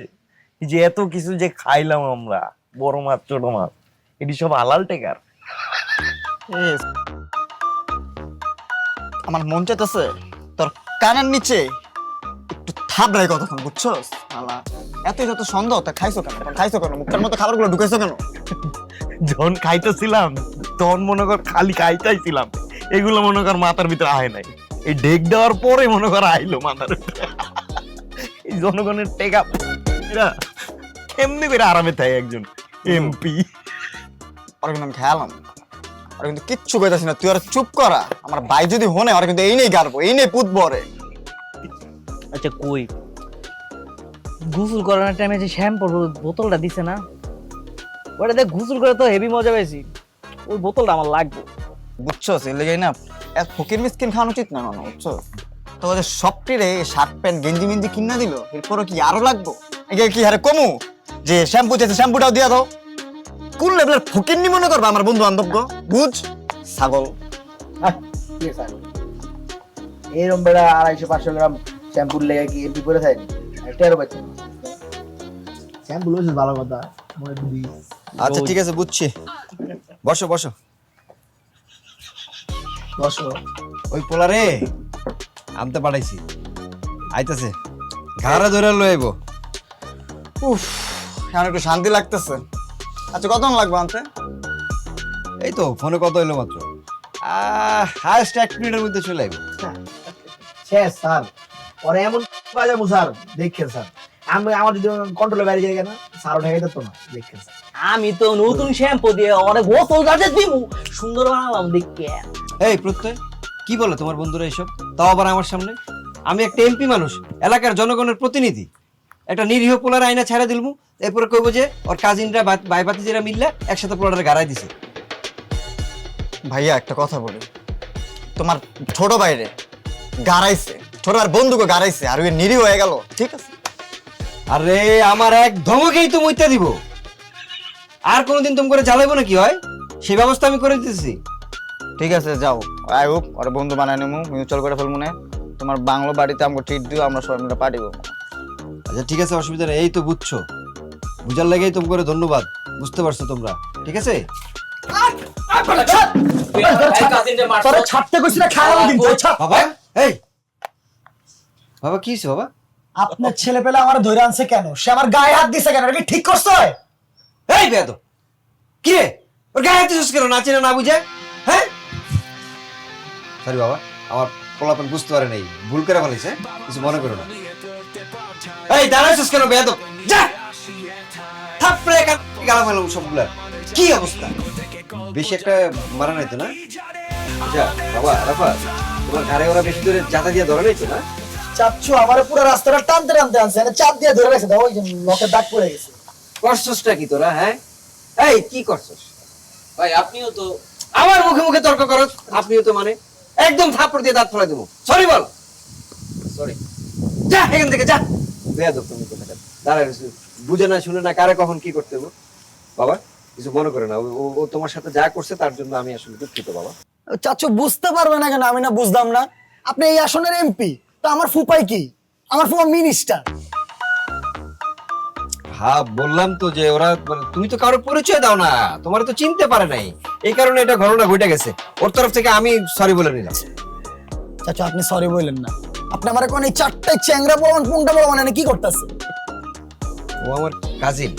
যে এত কিছু যে খাইলাম আমরা, বড় মাছ ছোট মাছ, এটি সব হালাল টেকার? আমার মন চাইতেছে তোর কানের নিচে একটু থাবড়াই কতক্ষণ, বুঝছো? এত যত সন্দেহ তা খাইছো কেন? মুখটার মতো খাবারগুলো ঢুকাইছো কেন? যখন খাইতেছিলাম তখন মনে কর খালি খাইতেছিলাম, এগুলো মনে কর মাথার ভিতরে আয় নাই। এই ঢেক দেওয়ার পরে মনে কর আইলো মাথার ভিতরে। এই জনগণের টেকা এরা কেমনি করে আরামে থাকে একজন এমপি। ওরা কিন্তু আমি খেয়ালাম, ওরা কিন্তু কিচ্ছু কইতাছি না, তুই আর চুপ করা। আমার ভাই যদি হনে ওরা কিন্তু এই নেই গারবো, এই নেই পুতবো রে। আচ্ছা কই গোসল করানোর টাইমে যে শ্যাম্পুর বোতলটা দিছে না, ওটা দেখ গোসল করে তো হেভি মজা পেয়েছি, ওই বোতলটা আমার লাগবে। বুঝছো এর লেগেই না এত ফকির মিসকিন খাওয়ানো উচিত না, বুঝছো? তোদের সবটিরে শার্ট প্যান্ট গেঞ্জি মেঞ্জি কিনা দিল, এরপরও কি আরো লাগবো? কি হারে কমু যে শ্যাম্পু চাইছে শ্যাম্পুটাও দিয়া দাও? কোন লেভেলের ফকির নি মনে করবা আমার বন্ধু বান্ধব গো, বুঝ ছাগল। এরম বেড়া 250-500 গ্রাম শ্যাম্পুর লেগে কি এমপি করে থাকে? টেরো পাচ্ছি শ্যাম্পু লইছিস ভালো কথা মনে দিবি। আচ্ছা ঠিক আছে বুঝছি, বসো বসো বসো। ওই পোলারে আনতে পাঠাইছি, আইতাছে, ঘাড়া ধরে লই আইবো। উফ এখন একটু শান্তি লাগতেছে। আচ্ছা কতক্ষণ লাগবে আনতে? এই তো ফোনে কত হইলো মাত্র, হায়েস্ট 1 মিনিটের মধ্যে চলে আইবো। শেষ স্যার, পরে এমন বাজাবো স্যার, দেখেন স্যার আমার যদি কন্ট্রোলে বাইরে যাই কেন স্যারও ঢেকে দিত না, দেখেন স্যার। আমি তো নতুন শ্যাম্পু দিয়ে অনেক গোসল গাছে দিব, সুন্দর বানালাম দেখতে। এই প্রত্যয় কি বলে তোমার বন্ধুরা এসব, তাও আবার আমার সামনে? আমি একটা এমপি মানুষ, এলাকার জনগণের প্রতিনিধি, একটা নিরীহ পোলার আইনা ছাড়া দিলমু, এরপরে কইবো যে ওর কাজিনরা ভাই ভাতিজিরা মিললে একসাথে পোলারে গাড়াই দিছে। ভাইয়া একটা কথা বলি, তোমার ছোট ভাইরে গাড়াইছে, ছোট আর বন্ধুকে গাড়াইছে, আর ওই নিরীহ হয়ে গেল, ঠিক আছে? আরে আমার এক ধমকেই তো মইতা দিব, আর কোনোদিন তুমি করে জ্বালাইবো না কি হয়, সেই ব্যবস্থা আমি করে দিতেছি। ঠিক আছে যাও, আই হোপ ওর বন্ধু বানাই নেবো, মিউচুয়াল করে ফেলবো না। তোমার বাংলো বাড়িতে আমাকে ট্রিট দিও, আমরা সবাই মিলে পার্টি করবো। আচ্ছা ঠিক আছে, অসুবিধা নেই, এই তো বুঝছো, বুঝার লাগেই তুমি করে ধন্যবাদ, বুঝতে পারছো তোমরা, ঠিক আছে? ছাড়তে কইছি না, খাওয়া দিন বাবা। এই বাবা কি হইছে বাবা? আপনার ছেলে পেলে আমার ধরে আনছে কেন? সে আমার গায়ে হাত দিছে কেন? এটা কি ঠিক করছে? এই বেয়াদব, কি রে ওর গায়ে হাত দিছিস কেন? নাচে না বুঝে? হ্যাঁ সরি বাবা, আমার পোলাপন বুঝতে পারে নাই, ভুল করে ফেলেছে, কিছু মনে করো না। এই দাঁড়াইছিস কেন বেয়াদব? যা থাপড়ে গালা মারলাম সবগুলা। কি অবস্থা? বেশি একটা মারা নাই তো না? আচ্ছা বাবা রাফা, তোমার ঘাড়ে ওরা বেশি দূরে জাতা দিয়ে ধরে নাই তো না? চাচ্ছু আমার পুরো রাস্তাটা টানতে টানতে আনছে, চাপ দিয়ে ধরে গেছে, ওই যে নখের দাগ পড়ে গেছে। করছসটা কি তোরা? হ্যাঁ এই কি করছস ভাই? আপনিও তো আমার মুখে মুখে তর্ক করো, আপনিও তো মানে একদম থাপ্পড় দিয়ে দাঁত ফেলাই দেবো। সরি বল, সরি, যা এখান থেকে যা। বেয়াদব তুমি কোথায় দাঁড়ায় রয়েছে, বুঝে না শুনে না কারে কখন কি করতে হবে। বাবা কিছু মনে করে না, ও তোমার সাথে যা করছে তার জন্য আমি আসলে দুঃখিত বাবা। চাচ্ছু বুঝতে পারবে না কেন? আমি না বুঝলাম না, আপনি এই আসনের এমপি, তো আমার ফুপাই কি? আমার ফুপা মিনিস্টার। হ্যাঁ বললাম তো যে ওরা তুমি তো কারো পরিচয় দাও না, তোমার তো চিনতে পারে নাই, এই কারণে এটা ঘটনা ঘটে গেছে। ওর তরফ থেকে আমি সরি বলে নিলাম। চাচা আপনি সরি বললেন না, আপনি আমার কোন এই 4টা চ্যাংরা বলন কোনটা বলন মানে কি করতেছে? ও আমার কাজিন।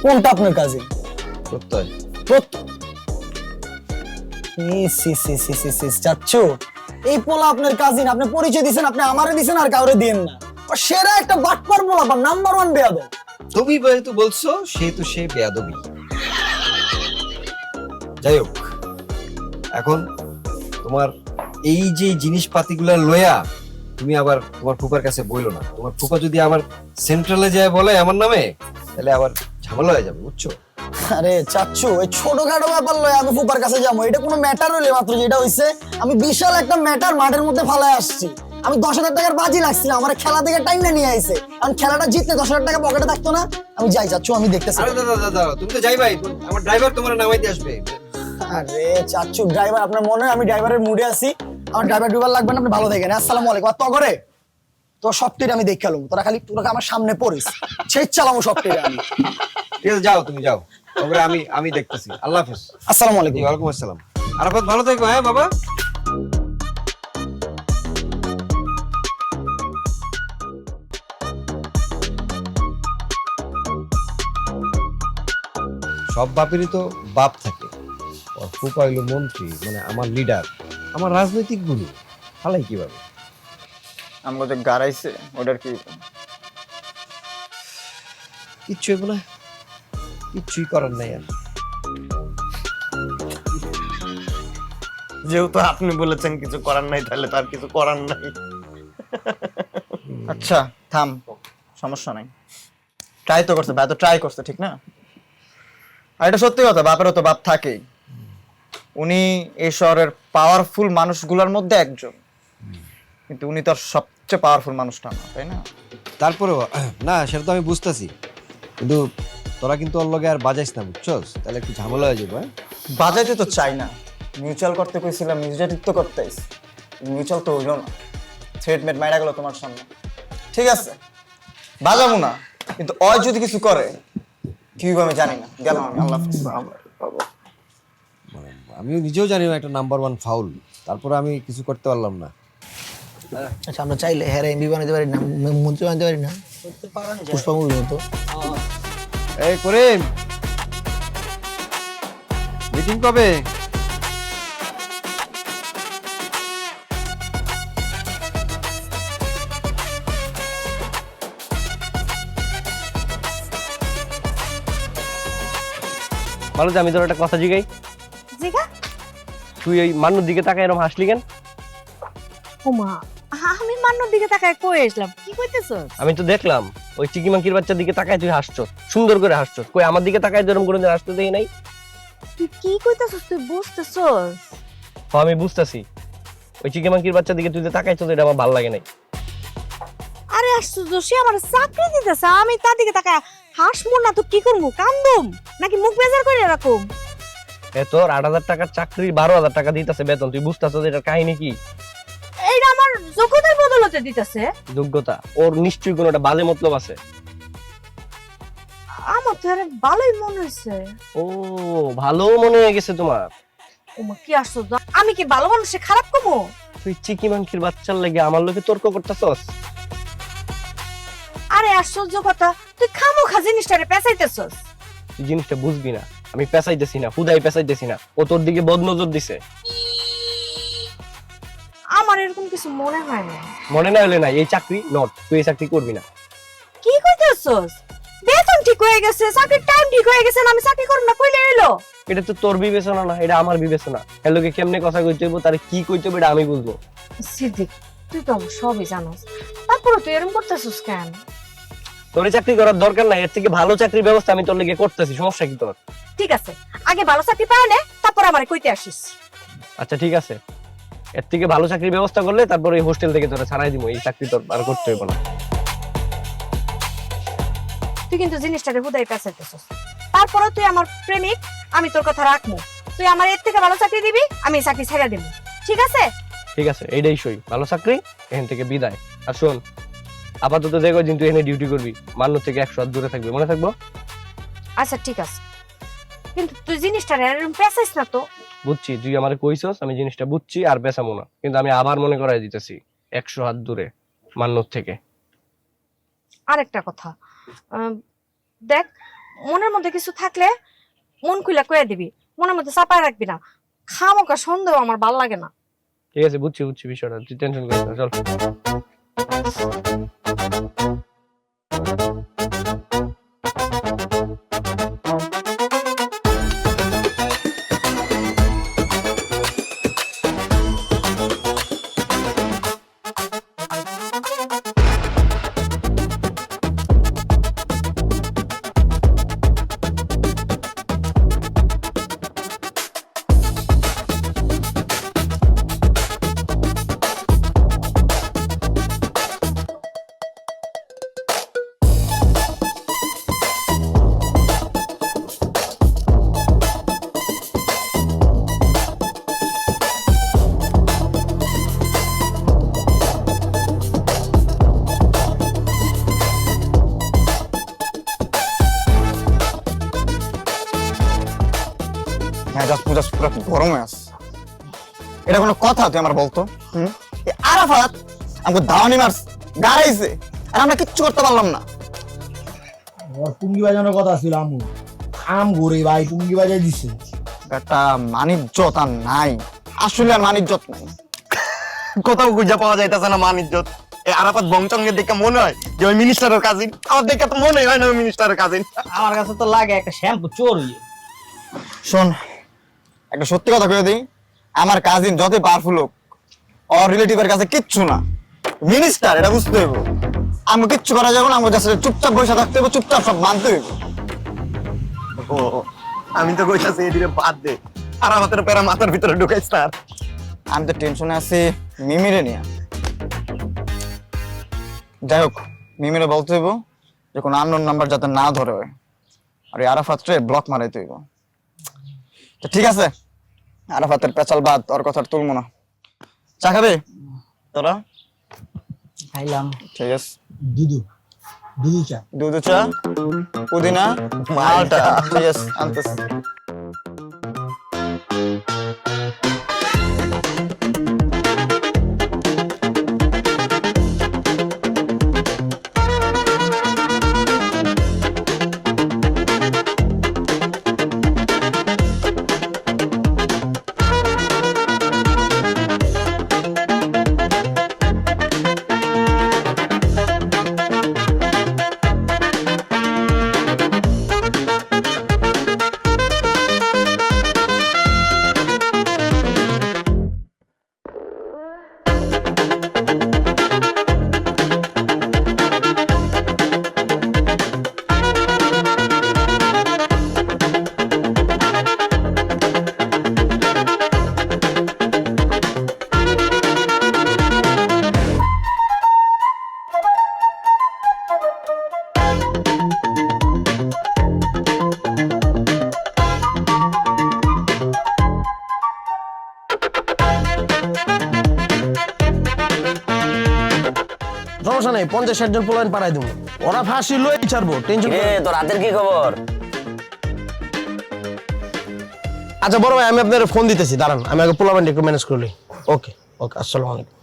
কোনটা আপনার কাজিন? প্রত্যয়। চাচ্ছু এই পোলা আপনার কাজিন, আপনি পরিচয় দিছেন, আপনি আমারে দিছেন আর কাউরে দিয়েন না। ও সেরা একটা বাটপার পোলা, নাম্বার 1 বেয়াদব। তুমি যেহেতু বলছো সেহেতু সে বেয়াদবি। যাই হোক, এখন তোমার এই যে জিনিসপাতিগুলো লয়া তুমি আবার তোমার ফুপার কাছে বইলো না। তোমার ফুপা যদি আবার সেন্ট্রালে যায় বলে আমার নামে, তাহলে আবার ঝামেলা হয়ে যাবে, বুঝছো? আরে চাচ্ছু, এই ছোটখাটো ব্যাপার লয় আমি ফুপার কাছে যাবো, এটা কোনো ম্যাটার হইলে মাত্র যেটা হইছে আমি বিশাল একটা ম্যাটার মাঠের মধ্যে ফালায় আসছি। আমি 10,000 টাকার বাজি লাগছিল, আমার খেলা থেকে টাইম নিয়ে আইছে, কারণ খেলাটা জিতলে 10,000 টাকা পকেটে থাকতো না। আমি যাই চাচ্ছু, আমি দেখতেছি। আরে দাদা তুমি তো যাই ভাই, আমার ড্রাইভার তোমার নামাইতে আসবে। আরে চাচ্ছু ড্রাইভার, আপনার মনে হয় আমি ড্রাইভারের মুডে আছি, আমার ড্রাইভার ডুবার লাগবে না, আপনি ভালো থাকেন। আসসালামু আলাইকুম। আর তো করে তোর সবটির আমি দেখে এলাম, তোরা খালি তোরা আমার সামনে পড়িস, ছেদ চালাবো সবটির আমি। ঠিক আছে, যাও তুমি যাও, তবে আমি দেখতেছি। আল্লাহ হাফেজ। আসসালামু আলাইকুম। ওয়ালাইকুম আসসালাম। আরাফাত ভালো থেকো। হ্যাঁ বাবা। সব বাপেরই তো বাপ থাকে। ওর ফুপা হইলো মন্ত্রী, মানে আমার লিডার, আমার রাজনৈতিক গুরু। হালাই কিভাবে আমাকে যে গাড়াইছে ওটার কি? কিচ্ছু এগুলো কিচ্ছুই করার নাই। আর যেহেতু আপনি বলেছেন কিছু করার নাই, তাহলে তার কিছু করার নাই। আচ্ছা থাম, সমস্যা নাই। ট্রাই তো করছে ভাই, তো ট্রাই করছে, ঠিক না? আর এটা সত্যি কথা, বাপেরও তো বাপ থাকেই। উনি এই শহরের পাওয়ারফুল মানুষগুলোর মধ্যে একজন, কিন্তু উনি তো সবচেয়ে পাওয়ারফুল মানুষটা না, তাই না? তারপরেও না, সেটা তো আমি বুঝতেছি, কিন্তু তোরা কিন্তু ওর লগে আর বাজাইস না, বুঝছস? তাহলে একটু ঝামেলা হয়ে যাবে। বাজাইতে তো চাই না, মিউচুয়াল করতে কইছিলাম, মিউচুয়াল তো করতে মিউচুয়াল তো হইল না, থ্রেটমেট মাইরা গেল তোমার সামনে। ঠিক আছে বাজাবো না, কিন্তু অয় যদি কিছু করে কি হইব আমি জানি না। গেলাম আমি, আল্লাহ হাফেজ। আমিও নিজেও জানি না, একটা নাম্বার 1 ফাউল, তারপরে আমি কিছু করতে পারলাম না। আচ্ছা আমরা চাইলে হ্যাঁ এমপি বানাতে পারি না, মন্ত্রী বানাতে পারি না, পুষ্পামুল তো। এই করিম, মিটিং কবে? ভালো যে আমি তোর একটা কথা জিগাই, জিগা। তুই এই মানুষ দিকে তাকায় এরকম হাসলি কেন? ওমা, আমি মান্নুর দিকে তাকায় কই আসলাম, কি কইতেছস? আমি তো দেখলাম ওই চিকি মাংকির বাচ্চার দিকে তাকায় তুই হাসছস, সুন্দর করে হাসছস। কই আমার দিকে তাকায় এরকম কোনোদিন হাসতে দেই নাই। তুই কি কইতেছস? তুই বুঝতেছস? আমি বুঝতাছি, ওই চিকি মাংকির বাচ্চার দিকে তুই যে তাকাইছস এটা আমার ভালো লাগে নাই। আরে আশ্চর্য, সে আমার চাকরি দিতেছে, আমি তার দিকে তাকায় হাসমু না তো কি করবো? কান্দুম নাকি মুখ বেজার করে এরকম? এ তোর 8,000 টাকার চাকরি 12,000 টাকা দিতেছে বেতন, তুই বুঝতাছস এটার কাহিনী কি? এইটা আমার যোগ্যতার বদলতে দিতেছে। যোগ্যতা? ওর নিশ্চয়ই কোনো একটা বাজে মতলব আছে। আমার তো আরে ভালোই মনে হয়েছে। ও, ভালো মনে হয়ে গেছে তোমার? ওমা কি আশ্চর্য, আমি কি ভালো মানুষে খারাপ কমো? তুই চিকি মাংকির বাচ্চার লাগে আমার লোকে তর্ক করতেছস? আরে আশ্চর্য কথা, তুই খামোখা জিনিসটারে পেঁচাইতেছস। তুই জিনিসটা বুঝবি না, আমি পেঁচাইতেছি না, হুদাই পেঁচাইতেছি না, ও তোর দিকে বদনজর দিছে। আমার এরকম কিছু মনে হয় না। মনে না হলে নাই, এই চাকরি নট, তুই এই চাকরি করবি না। কি কইতেছস? বেতন ঠিক হয়ে গেছে, চাকরির টাইম ঠিক হয়ে গেছে, আমি চাকরি করব না কইলে এলো? এটা তো তোর বিবেচনা না, এটা আমার বিবেচনা। এর লোকে কেমনে কথা কইতে হইব, তার কি কইতে হবে এটা আমি বুঝবো। সিদ্দিক, তুই তো আমার সবই জানোস, তারপরে তুই এরকম করতেছস কেন? তোর এই চাকরি করার দরকার নাই, এর থেকে ভালো চাকরির ব্যবস্থা আমি তোর লেগে করতেছি, সমস্যা কি তোর? ঠিক আছে, আগে ভালো চাকরি পাওয়া নে, তারপর আমারে কইতে আসিস। আচ্ছা ঠিক আছে, এর থেকে ভালো চাকরির ব্যবস্থা করলে তারপর এই হোস্টেল থেকে তোরা ছাড়াই দিব, এই চাকরি তোর আর করতে হইব না। তুই কিন্তু জিনিসটারে হুদাই পেঁচাইতেছস, তারপরে তুই আমার প্রেমিক, আমি তোর কথা রাখবো। তুই আমার এর থেকে ভালো চাকরি দিবি, আমি এই চাকরি ছেড়ে দেব, ঠিক আছে? ঠিক আছে, এইটাই সই, ভালো চাকরি, এখান থেকে বিদায়। আর শোন, আপাতত যে কয়দিন তুই এখানে ডিউটি করবি, মান্য থেকে 100 হাত দূরে থাকবি, মনে থাকবো? আচ্ছা ঠিক আছে, কিন্তু তুই জিনিসটারে এরকম পেঁচাইস না তো। বুঝছি, তুই আমারে কইছস, আমি জিনিসটা বুঝছি, আর বেসামো না, কিন্তু আমি আবার মনে করাই দিতেছি 100 হাত দূরে মান্যর থেকে। আরেকটা কথা, দেখ, মনের মধ্যে কিছু থাকলে মন খুলে কয়ে দিবি, মনের মধ্যে চাপায় রাখবি না। খামোকা সন্দেহ আমার ভাল লাগে না। ঠিক আছে, বুঝছি বিষয়টা, তুই টেনশন করিস না, চল। হ্যাঁ জাস্ট পুরো গরম হয়ে আছে। এটা কোনো কথা তুই আমার বলতো? আরাফাত আমাকে দাওয়ানি মার্স গাড়াইছে আর আমরা কিচ্ছু করতে পারলাম না। ওর পুঙ্গি বাজানোর কথা ছিল আমু, আম ঘুরে ভাই পুঙ্গি বাজাই দিছে। একটা মানিজ্জত আর নাই, আসলে আর মানিজ্জত নাই। কোথাও খুঁজে পাওয়া যাইতেছে না মানিজ্জত। এই আরাফাত বংচঙ্গের দেখে মনে হয় যে ওই মিনিস্টারের কাজিন, আমার দেখে তো মনে হয় না ওই মিনিস্টারের কাজিন। আমার কাছে তো লাগে একটা শ্যাম্পু চোর হইয়ে। শোন, একটা সত্যি কথা কয়ে দিই, আমার কাজিন যতই পাওয়ারফুল হোক ওর রিলেটিভের কাছে কিচ্ছু না। মিনিস্টার, এটা বুঝতে হইব। আমি কিচ্ছু করা যাবে না, আমার কাছে চুপচাপ বসে থাকতে হবে, চুপচাপ সব মানতে হইব। ও আমি তো কইতাছি এদিকে বাদ দে, আরাফাতের প্যারা মাথার ভিতরে ঢুকাইছ না। আমি তো টেনশনে আছি মিমিরে নিয়ে। যাই হোক, মিমিরে বলতে হইব যে কোনো আননোন নাম্বার যাতে না ধরে হয়, আর এই আরাফাতরে ব্লক মারাইতে হইব। তো ঠিক আছে, আরাফাতের পেঁচাল বাদ, ওর কথা তুলবো না। চা খাবে তোরা? খাইলাম। ঠিক আছে, চা, দুধ চা, পুদিনা, মালটা। ঠিক আছে, আনতেছি। সমস্যা নেই, 50-60 জন পোলাইন পাঠাই দেবো, ওরা ফাঁসি লই ছাড়বো, টেনশন। তোর হাতের কি খবর? আচ্ছা বড় ভাই, আমি আপনার ফোন দিতেছি, দাঁড়ান, আমি আগে পোলাপাইন একটু ম্যানেজ করলি। ওকে ওকে, আসসালামু আলাইকুম।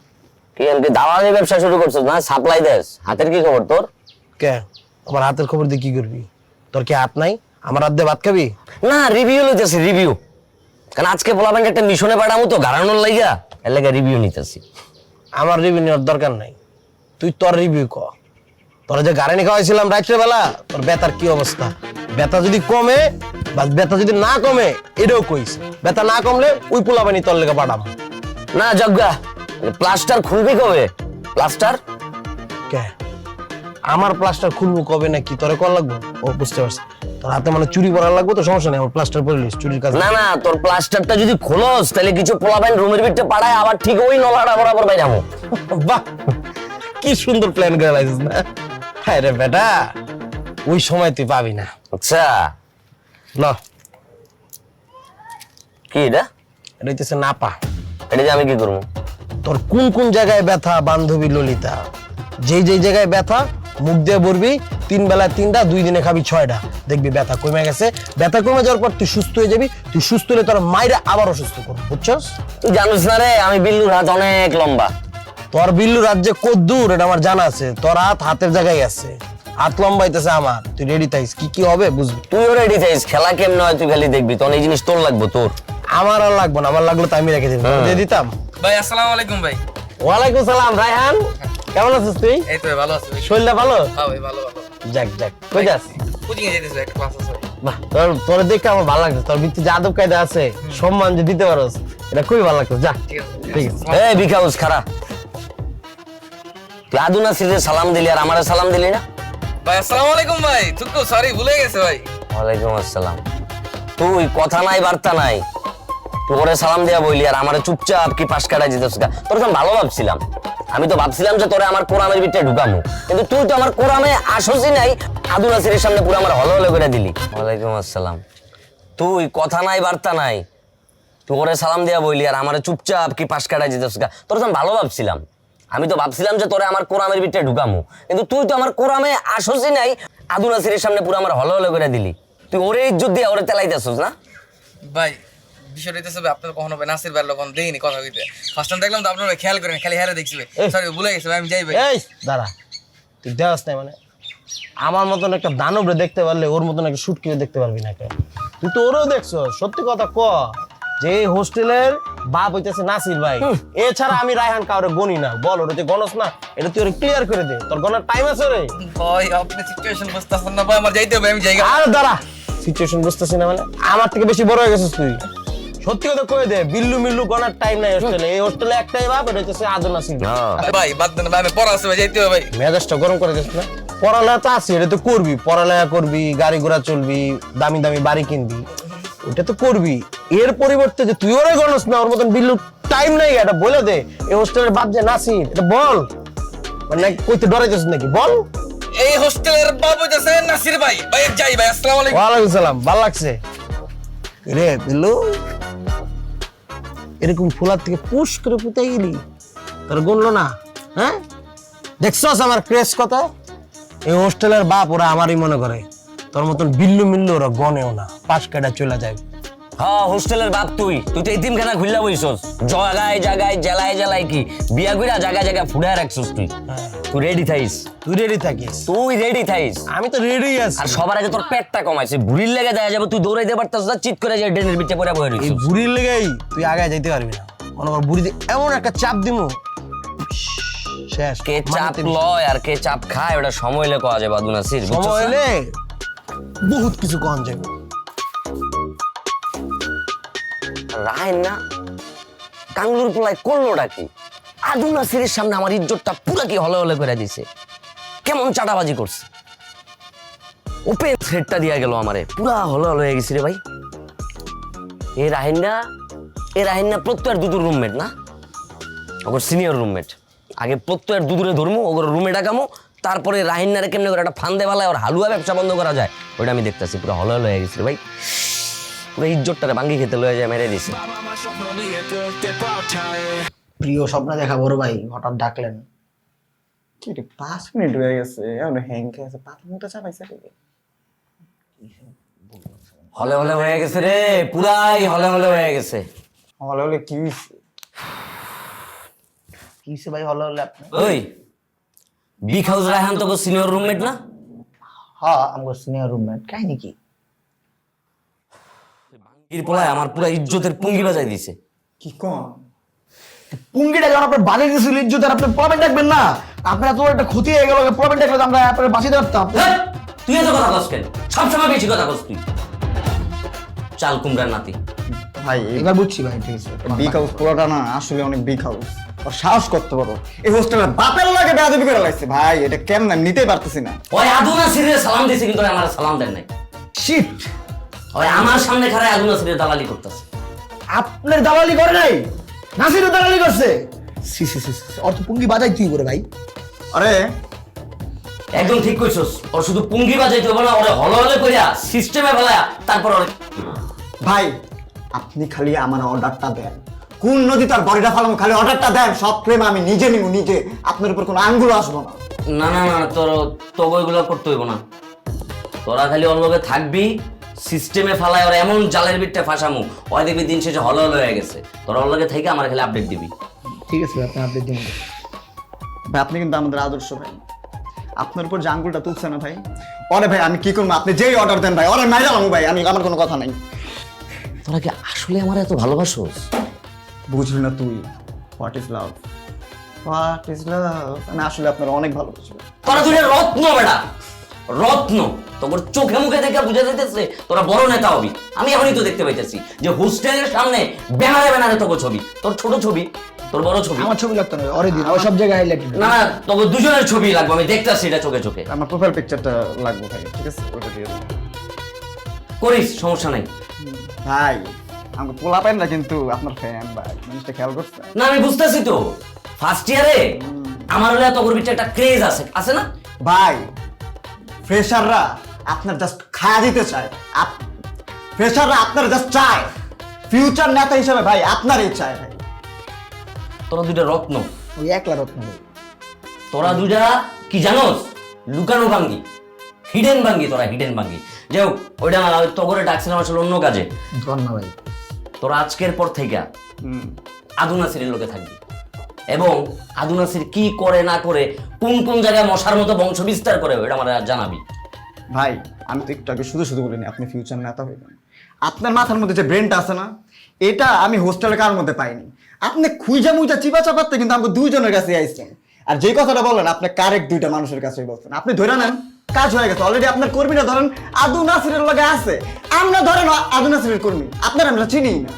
কি এমনি দাওয়ানি ব্যবসা শুরু করছিস না? সাপ্লাই দেস, হাতের কি খবর তোর? কে আমার হাতের খবর দিয়ে কি করবি? তোর কি হাত নাই? আমার হাত দিয়ে ভাত খাবি? না, রিভিউ লইতেছি, রিভিউ। কারণ আজকে পোলাপাইন একটা মিশনে পাঠামু তো, গাড়ানোর লাইগা, এর লাগা রিভিউ নিতেছি। আমার রিভিউ নেওয়ার দরকার নাই, তুই তোর রিভিউ ক। তোরা যে গাড়ি খাওয়াইছিলাম রাত্রেবেলা, তোর ব্যথার কি অবস্থা? ব্যথা যদি কমে বা ব্যথা যদি না কমে এটাও কইস, ব্যথা না কমলে ওই পোলাপানি তোর লেগে পাঠাম। না জগ্গা, প্লাস্টার খুলবি কবে? প্লাস্টার কে আমার প্লাস্টার খুলবো কবে নাকি তোরে কল লাগবো? ও বুঝতে পারছি, তোর হাতে মানে চুরি পরা লাগবো, তো সমস্যা নেই, আমার প্লাস্টার পরে লিস, চুরির কাজ না। তোর প্লাস্টারটা যদি খোলস তাহলে কিছু পোলাপাইন রুমের ভিতরে পাঠায়, আবার ঠিক ওই নলাটা বরাবর বাইরামু। বাহ, কি সুন্দর প্ল্যান করে লাইছিস না? হ্যাঁ রে বেটা, ওই সময় তুই পাবি না। আচ্ছা না, কি এটা? এটা হইতেছে নাপা। এটা যে আমি কি করবো? তোর কোন কোন জায়গায় ব্যথা বান্ধবী ললিতা, যেই যেই জায়গায় ব্যথা মুখ দিয়ে বলবি, 3 বেলায় 3টা, 2 দিনে খাবি 6টা, দেখবি ব্যথা কমে গেছে। ব্যথা কমে যাওয়ার পর তুই সুস্থ হয়ে যাবি, তুই সুস্থ হলে তোর মাইরা আবার অসুস্থ করবো, বুঝছস? তুই জানিস না রে, আমি বিল্লুর হাত অনেক লম্বা। তোর বিল্লুর হাত যে কদ্দুর এটা আমার জানা আছে, তোর হাত হাতের জায়গায় আছে, হাত লম্বাইতেছে আমার। তুই রেডি থাইস, কি কি হবে বুঝবি। তুইও রেডি থাইস, খেলা কেমন হয় তুই খালি দেখবি, তখন এই জিনিস তোর লাগবো তোর। আমার আর লাগবো না, আমার লাগলো তো আমি রেখে দিব, দিয়ে দিতাম। ভাই আসসালামু আলাইকুম ভাই। ওয়ালাইকুম সালাম রায়হান, কেমন আছিস তুই? এই তো ভাই, ভালো আছি ভাই। শরীরটা ভালো? হ্যাঁ ভাই ভালো ভালো। যাক যাক, কই যাস? কোচিং এ যাইতেছি, একটা ক্লাস আছে ভাই। বাহ, তোর দেখে আমার ভালো লাগছে, তোর ভিতরে যে আদব কায়দা আছে, সম্মান যে দিতে পারোস, এটা খুবই ভালো লাগছে। যা ঠিক আছে। এই বিকাউস খারাপ, তুই আদুনা সিরে সালাম দিলি আর আমারে সালাম দিলি না? ভাই আসসালামু আলাইকুম ভাই। থুকু সরি, ভুলে গেছে ভাই। ওয়ালাইকুম আসসালাম। তুই কথা নাই বার্তা নাই, তুই ওরে সালাম দিয়া বইলি আর আমারে চুপচাপ কি পাশ কাটাই দিতেছ গা? তোর তো আমি ভালো ভাবছিলাম, আমি তো ভাবছিলাম যে তোরে আমার কোরআনের ভিতরে ঢুকামু, কিন্তু তুই তো আমার কোরআনে আসসই নাই, আদুনা সিরের সামনে পুরো আমার হলো হলো করে দিলি। ওয়ালাইকুম আসসালাম। তুই কথা নাই বার্তা নাই, তুই ওরে সালাম দিয়া বইলি আর আমারে চুপচাপ কি পাশ কাটাই দিতেছ গা? তোর তো আমি ভালো ভাবছিলাম, আমি তো ভাবছিলাম যে তোরে আমার কোরআনের ভিতরে ঢুকামু, কিন্তু তুই তো আমার কোরআনে আসসই নাই, আদুনা সিরের সামনে পুরো আমার হলো হলো করে দিলি। তুই ওরে ইজ্জত দিয়ে ওরে তেলাইতেছস না? ভাই বিষয়টা হইতেছে ভাই, আপনার কখনো ভাই নাসির ভাই লোকন দেইনি কথা কইতে, ফার্স্ট টাইম দেখলাম তো আপনারা খেয়াল করেন, খালি হেরে দেখছি ভাই। সরি ভুলে গেছি ভাই, আমি যাই ভাই। এই দাঁড়া, তুই দেওয়াস নাই মানে? আমার মতন একটা দানবরে দেখতে পারলে ওর মতন একটা শুটকিও দেখতে পারবি না কেন? তুই তো ওরেও দেখছো। সত্যি কথা ক, যে হোস্টেলের বাপ হইতেছে নাসির ভাই, এছাড়া আমি রায়হান কাউরে গনি না। বল ওটা যে গণস না, এটা তুই ওরে ক্লিয়ার করে দে, তোর গনার টাইম আছে রে। ভাই আপনি সিচুয়েশন বুঝতেছেন না ভাই, আমার যাইতে হবে, আমি যাইগা। আর দাঁড়া, সিচুয়েশন বুঝতেছিস না মানে? আমার থেকে বেশি বড় হয়ে গেছিস তুই। সত্যি কথা কয়ে দে, বিল্লু মিল্লু গনার টাইম নাই হোস্টেলে। এই হোস্টেলে একটাই বাপ, এটা হচ্ছে আদু নাসির। ভাই বাদ দেন ভাই, আমি পড়া আছে ভাই, যাইতে হবে ভাই। মেজাজটা গরম করে দিস না। পড়ালেখা তো আছে, এটা তো করবি, পড়ালেখা করবি, গাড়ি ঘোড়া চলবি, দামি দামি বাড়ি কিনবি, ওটা তো করবি। এর পরিবর্তে যে তুই ওরে গণস না, ওর মতন বিল্লু টাইম নাই, এটা বলে দে। এই হোস্টেলের বাপ যে নাসির, এটা বল। মানে কইতে ডরাইতেছিস নাকি? বল। এই হোস্টেলের বাবু হইতেছে নাসির ভাই। ভাই যাই ভাই, আসসালামু আলাইকুম। ওয়ালাইকুম সালাম, ভালো লাগছে রে বিল্লু। এরকম ফুলার থেকে পুশ করে পুঁতে গেলি, তোর গুনলো না? হ্যাঁ দেখছস আমার ক্রেস কত? এই হোস্টেলের বাপ ওরা আমারই মনে করে, তোর মতন বিল্লু মিল্লু ওরা গনেও না, পাশ কাটা চলে যায়। হ্যাঁ হোস্টেলের বাপ তুই, তুই তো এতিমখানা খুললা বইছস, জায়গায় জায়গায় জেলায় জেলায় কি বিয়া কইরা জায়গায় জায়গায় ফুড়ায় রাখছস। তুই রেডি থাইস, তুই রেডি থাকিস, তুই রেডি থাইস। আমি তো রেডি আছি। আর সবার আগে তোর পেটটা কমাইছে, বুড়ির লেগে দেখা যাবে তুই দৌড়াইতে পারতাস না, চিৎ করে যায় ড্রেনের ভিতরে পড়ে বসে রইছিস। এই বুড়ির লেগেই তুই আগে যাইতে পারবি না। মনে কর বুড়িতে এমন একটা চাপ দিমু, শেষ। কে চাপ লয় আর কে চাপ খায় ওটা সময় হইলে কওয়া যাবে আদু নাসির। সময় হইলে বহুত কিছু কন যাবে। রায় না কাঙ্গুর পোলায় করলোটা কি? আদু নাসিরের সামনে আমার ইজ্জতটা পুরো কি হলে হলে করে দিছে, কেমন চাটাবাজি করছে। ওপেন থ্রেডটা দিয়া গেল আমারে, পুরা হলে হলে হয়ে গেছি রে ভাই। এ রাহিনা প্রত্যয়ের দুদুর রুমমেট না, ওর সিনিয়র রুমমেট। আগে প্রত্যয়ের দুদুরে ধরমু, ওর রুমে ডাকামু, তারপরে রাহিনারে কেমনে করে একটা ফান্দে বেলায় ওর হালুয়া ব্যবসা বন্ধ করা যায় ওইটা আমি দেখতেছি। পুরো হলে হলে হয়ে গেছি রে ভাই, পুরো ইজ্জতটারে ভাঙ্গি খেতে লয়ে যায় মেরে দিছে। প্রিয় স্বপ্ন দেখা বড় ভাই, হঠাৎ ডাকলেন? কি রে 5 মিনিট হয়ে গেছে, এখন হ্যাং খেয়ে আছে, পাতা মুটা চাপাইছে রে। হলে হলে হয়ে গেছে রে, পুরাই হলে হলে হয়ে গেছে। হলে হলে কি হইছে? কি হইছে ভাই হলে হলে? আপনি ওই বিগ হাউস রায়হান তো সিনিয়র রুমমেট না? হ্যাঁ আমার সিনিয়র রুমমেট। কাহিনী কি? এর পোলায় আমার পুরা ইজ্জতের পুঙ্গি বাজাই দিছে। কি কোন পুঙ্গিটা যখন আপনার বাজে দিয়েছিল ইজ্জত, আর আপনি প্রবলেম ডাকবেন না? আপনার তো একটা ক্ষতি হয়ে গেল, প্রবলেম ডাকলে আমরা আপনার বাঁচিয়ে ধরতাম। তুই এত কথা কস কেন? সবসময় বেশি কথা কস তুই, চাল কুমড়ার নাতি। ভাই এবার বুঝছি ভাই, ঠিক আছে। বিগ হাউস পুরোটা না আসলে অনেক বিগ হাউস, আর সাহস করতে পারো এই হোস্টেলের বাপের লাগে বেয়াদবি করে লাগছে ভাই, এটা কেমন নিতেই পারতেছি না। ওই আদু নাসিরের সালাম দিছে, কিন্তু আমার সালাম দেন নাই। শিট, ওই আমার সামনে খাড়ায় আদু নাসিরের দালালি করতেছে। আপনার দালালি করে নাই, নাসিরও দালালি করছে। সি সি সি, অর্থ পুঙ্গি বাজাই তুই করে ভাই। আরে একদম ঠিক কইছস, ওর শুধু পুঙ্গি বাজাইতে হবে না, ওরে হলে হলে কইরা সিস্টেমে ফেলায়া তারপর ওরে। ভাই আপনি খালি আমার অর্ডারটা দেন, কোন নদী তার বডিটা ফালাম, খালি অর্ডারটা দেন, সব ক্লেম আমি নিজে নিব, নিজে। আপনার উপর কোনো আঙ্গুল আসবো না। না না না, তোর ওইগুলো করতে হইব না। তোরা খালি ওর লগে থাকবি, সিস্টেমে ফালায় ওরা এমন জালের বিটটা ফাঁসামু, ওই দেখবি দিন শেষে হলে হলে হয়ে গেছে। তোরা ওর লগে থেকে আমার খালি আপডেট দিবি। ঠিক আছে, আপনি আপডেট দিন ভাই। আপনি কিন্তু আমাদের আদর্শ ভাই, আপনার উপর যে আঙ্গুলটা তুলছে না ভাই, ওরে ভাই আমি কি করবো? আপনি যেই অর্ডার দেন ভাই, ওরে নাই জানাবো ভাই, আমি আমার কোনো কথা নাই। তোরা কি আসলে আমার এত ভালোবাসোস? বুঝলি না তুই what is love? What is love? আমি আসলে আপনার অনেক ভালোবাসি। তোরা দুইটা রত্ন বেটা, রত্ন। তোর চোখে মুখে দেখে বুঝা যাইতেছে তোরা বড় নেতা হবি। আমি এখনই তো দেখতে পাইতেছি যে হোস্টেলের সামনে ব্যানারে ব্যানারে তোর ছবি, তোর ছোট ছবি, তোর বড় ছবি। আমার ছবি লাগতো না, ওরে দিন, ও সব জায়গায় হাইলাইট। না না, তোর দুজনের ছবি লাগবে, আমি দেখতাছি এটা চোখে চোখে। আমার প্রোফাইল পিকচারটা লাগবে ভাই, ঠিক আছে? ওটা দিয়ে দাও। করিস, সমস্যা নাই ভাই। আমাকে পোলা পাই না কিন্তু আপনার ফ্যান ভাই, জিনিসটা খেয়াল করছেন? না আমি বুঝতেছি তো, ফার্স্ট ইয়ারে আমার হলে তোর ভিতরে একটা ক্রেজ আছে, আছে না ভাই? ফ্রেশাররা আপনার জাস্ট খায়া দিতে চায়, ফ্রেশাররা আপনার জাস্ট চায় ফিউচার নেতা হিসেবে ভাই, আপনারই চায় ভাই। তোরা দুইটা রত্ন, ওই একলা রত্ন ভাই। তোরা দুইটা কি জানোস? লুকানো ভাঙ্গি, হিডেন ভাঙ্গি, তোরা হিডেন ভাঙ্গি। যাই হোক, ওইটা না, তগরে ডাকছিলাম আসলে অন্য কাজে। ধন্যবাদ ভাই। তোরা আজকের পর থেকে আদু নাসিরের লোকে থাকবি, এবং আদু নাসির কি করে না করে, কোন কোন জায়গায় মশার মতো বংশ বিস্তার করে, ওইটা আমার জানাবি ভাই। আমি তো একটু আগে শুধু শুধু বলিনি আপনি ফিউচার নেতা হইবেন। আপনার মাথার মধ্যে যে ব্রেনটা আছে না, এটা আমি হোস্টেলের কার মধ্যে পাইনি। আপনি খুঁজা মুইজা চিপা চাপাতে কিন্তু আমাকে দুইজনের কাছে আইছেন। আর যে কথাটা বললেন আপনি কারেক্ট দুইটা মানুষের কাছেই বলছেন। আপনি ধরে নেন কাজ হয়ে গেছে অলরেডি। আপনার কর্মীরা ধরেন আদু নাসিরের লগে আছে, আমরা ধরেন আদু নাসিরের কর্মী, আপনার আমরা চিনি না।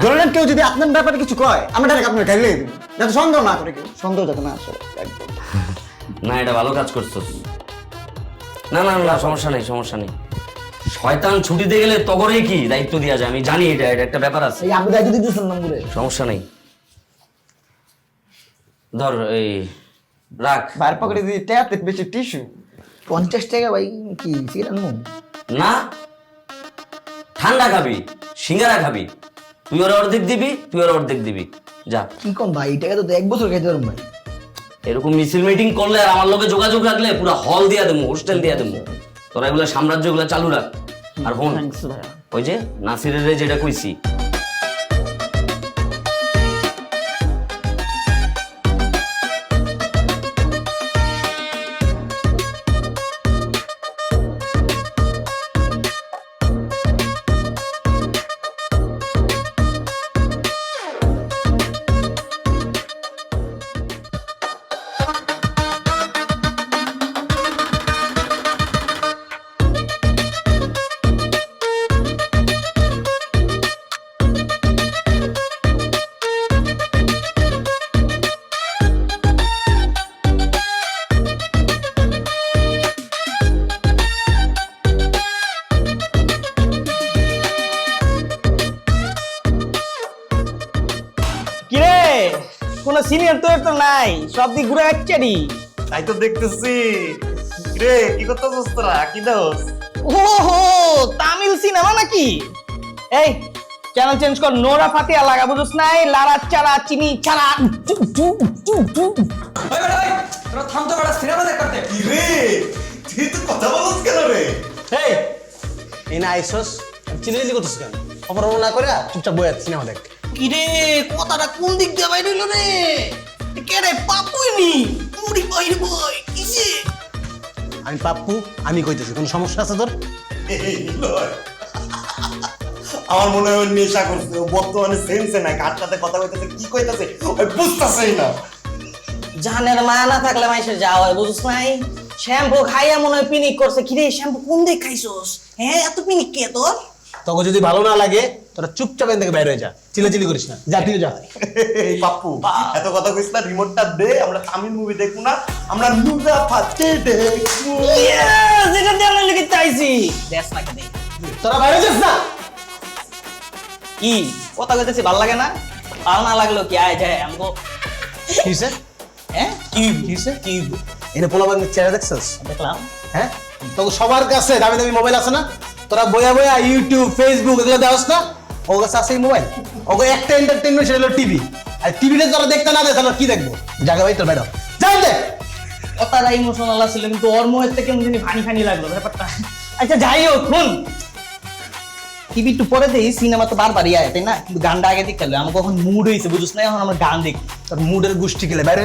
ধরে নেন কেউ যদি আপনার ব্যাপারে কিছু কয়, আমরা ডাইরেক্ট আপনার গাড়ি লেগে দিন, যাতে সন্দেহ না করে, কেউ সন্দেহ যাতে না আসে। একদম না, এটা ভালো কাজ করছো। না না না, সমস্যা নেই, সমস্যা নেই। শয়তান ছুটিতে গেলে তগরেই কি দায়িত্ব দেওয়া যায়, আমি জানি এটা একটা ব্যাপার আছে। এই আপনি দায়িত্ব দিতেছেন না মুরে। সমস্যা নেই, ধর এই রাখ। বাইর পকেটে দিয়ে ট্যাপ বেশি টিস্যু 50 টাকা ভাই, কি সিগারেট আনবো? না, ঠান্ডা খাবি, সিঙ্গারা খাবি, তুই ওর অর্ধেক দিবি, তুই ওর অর্ধেক দিবি, যা। কি কম ভাই, এই টাকা তো 1 বছর খাইতে পারবো ভাই। এরকম মিছিল মিটিং করলে আর আমার লোকে যোগাযোগ রাখলে পুরো হল দিয়া দেবো, হোস্টেল দিয়া দেবো। তোরা এগুলো সাম্রাজ্য এগুলো চালু রাখ। আর ফোন, ওই যে নাসিরের যেটা কইছি, কিরে কোন সিনিয়র তো একটা নাই, সব দিক ঘুরে একচারি। তাই তো দেখতেছি রে। কি করতেছস তোরা? কি দোস? ওহো, তামিল সিনেমা নাকি? এই চ্যানেল চেঞ্জ কর, নোরা ফাতিয়া লাগা, বুঝছ নাই? লারা চারা চিনি চারা। তোরা থাম তো বেটা, সিনেমা দেখ করতে। কি রে, তুই তো কথা বলছ কেন রে? এই এনা আইসস চিল্লাচিল্লি করতেছ কেন? অপরাধ না করে চুপচাপ বয়ে সিনেমা দেখ। কিরে কথাটা কোন দিক দিয়ে বাইরে হইলো রে? কে রে? পাপুই নি মুড়ি বাইরে বই কিসে? আমি পাপ্পু, আমি কইতেছি, কোনো সমস্যা আছে তোর? আমার মনে হয় নেশা করছে, ও বর্তমানে সেন্সে নাই, কার সাথে কথা কইতেছে, কি কইতেছে ওই বুঝতাছেই না। জানের মায়া না থাকলে মাইসের যাওয়া হয়, বুঝছ নাই? শ্যাম্পু খাইয়া মনে হয় পিনিক করছে। কিরে শ্যাম্পু কোন দিক খাইছস? হ্যাঁ, এত পিনিক কে তোর? তোকে যদি ভালো না লাগে তোরা চুপচাপ এখান থেকে বাইরে হয়ে যা, চিল্লাচিল্লি করিস না, যা তুই যা। এই পাপ্পু এত কথা কইছ না, রিমোটটা দে, আমরা তামিল মুভি দেখবো না, আমরা নুজা ফাতে দেখবো। যেটা দিয়ে আমরা লিখে চাইছি দেশ না কে? তোরা বাইরে যাস না। কি কথা কইতেছি ভাল লাগে না? ভালো না লাগলো কি আয় যায় আমগো। কিসে? হ্যাঁ কি কিসে? কি এনে পোলাবানের চেহারা দেখছস? দেখলাম। হ্যাঁ, তোকে সবার কাছে দামি দামি মোবাইল আছে না? তোরা বয়া বয়া ইউটিউব ফেসবুক এগুলো দেওয়াস না? ওর কাছে আছে মোবাইল, ওকে একটা এন্টারটেইনমেন্ট সেটা হলো টিভি। আর টিভিতে তোরা দেখতে না দেয় তাহলে কি দেখবো? জায়গা ভাই তোর বাইরে যাই দে। কথাটা ইমোশনাল ছিল কিন্তু ওর মুখের থেকে কেমন জানি ফানি ফানি লাগলো ব্যাপারটা। আচ্ছা যাই হোক, শুন টিভি একটু পরে দেই, সিনেমা তো বারবারই আয় তাই না, কিন্তু গানটা আগে দেখতে হবে। আমার কখন মুড হয়েছে বুঝছ না, এখন আমরা গান দেখি। তোর মুডের গোষ্ঠী গেলে বাইরে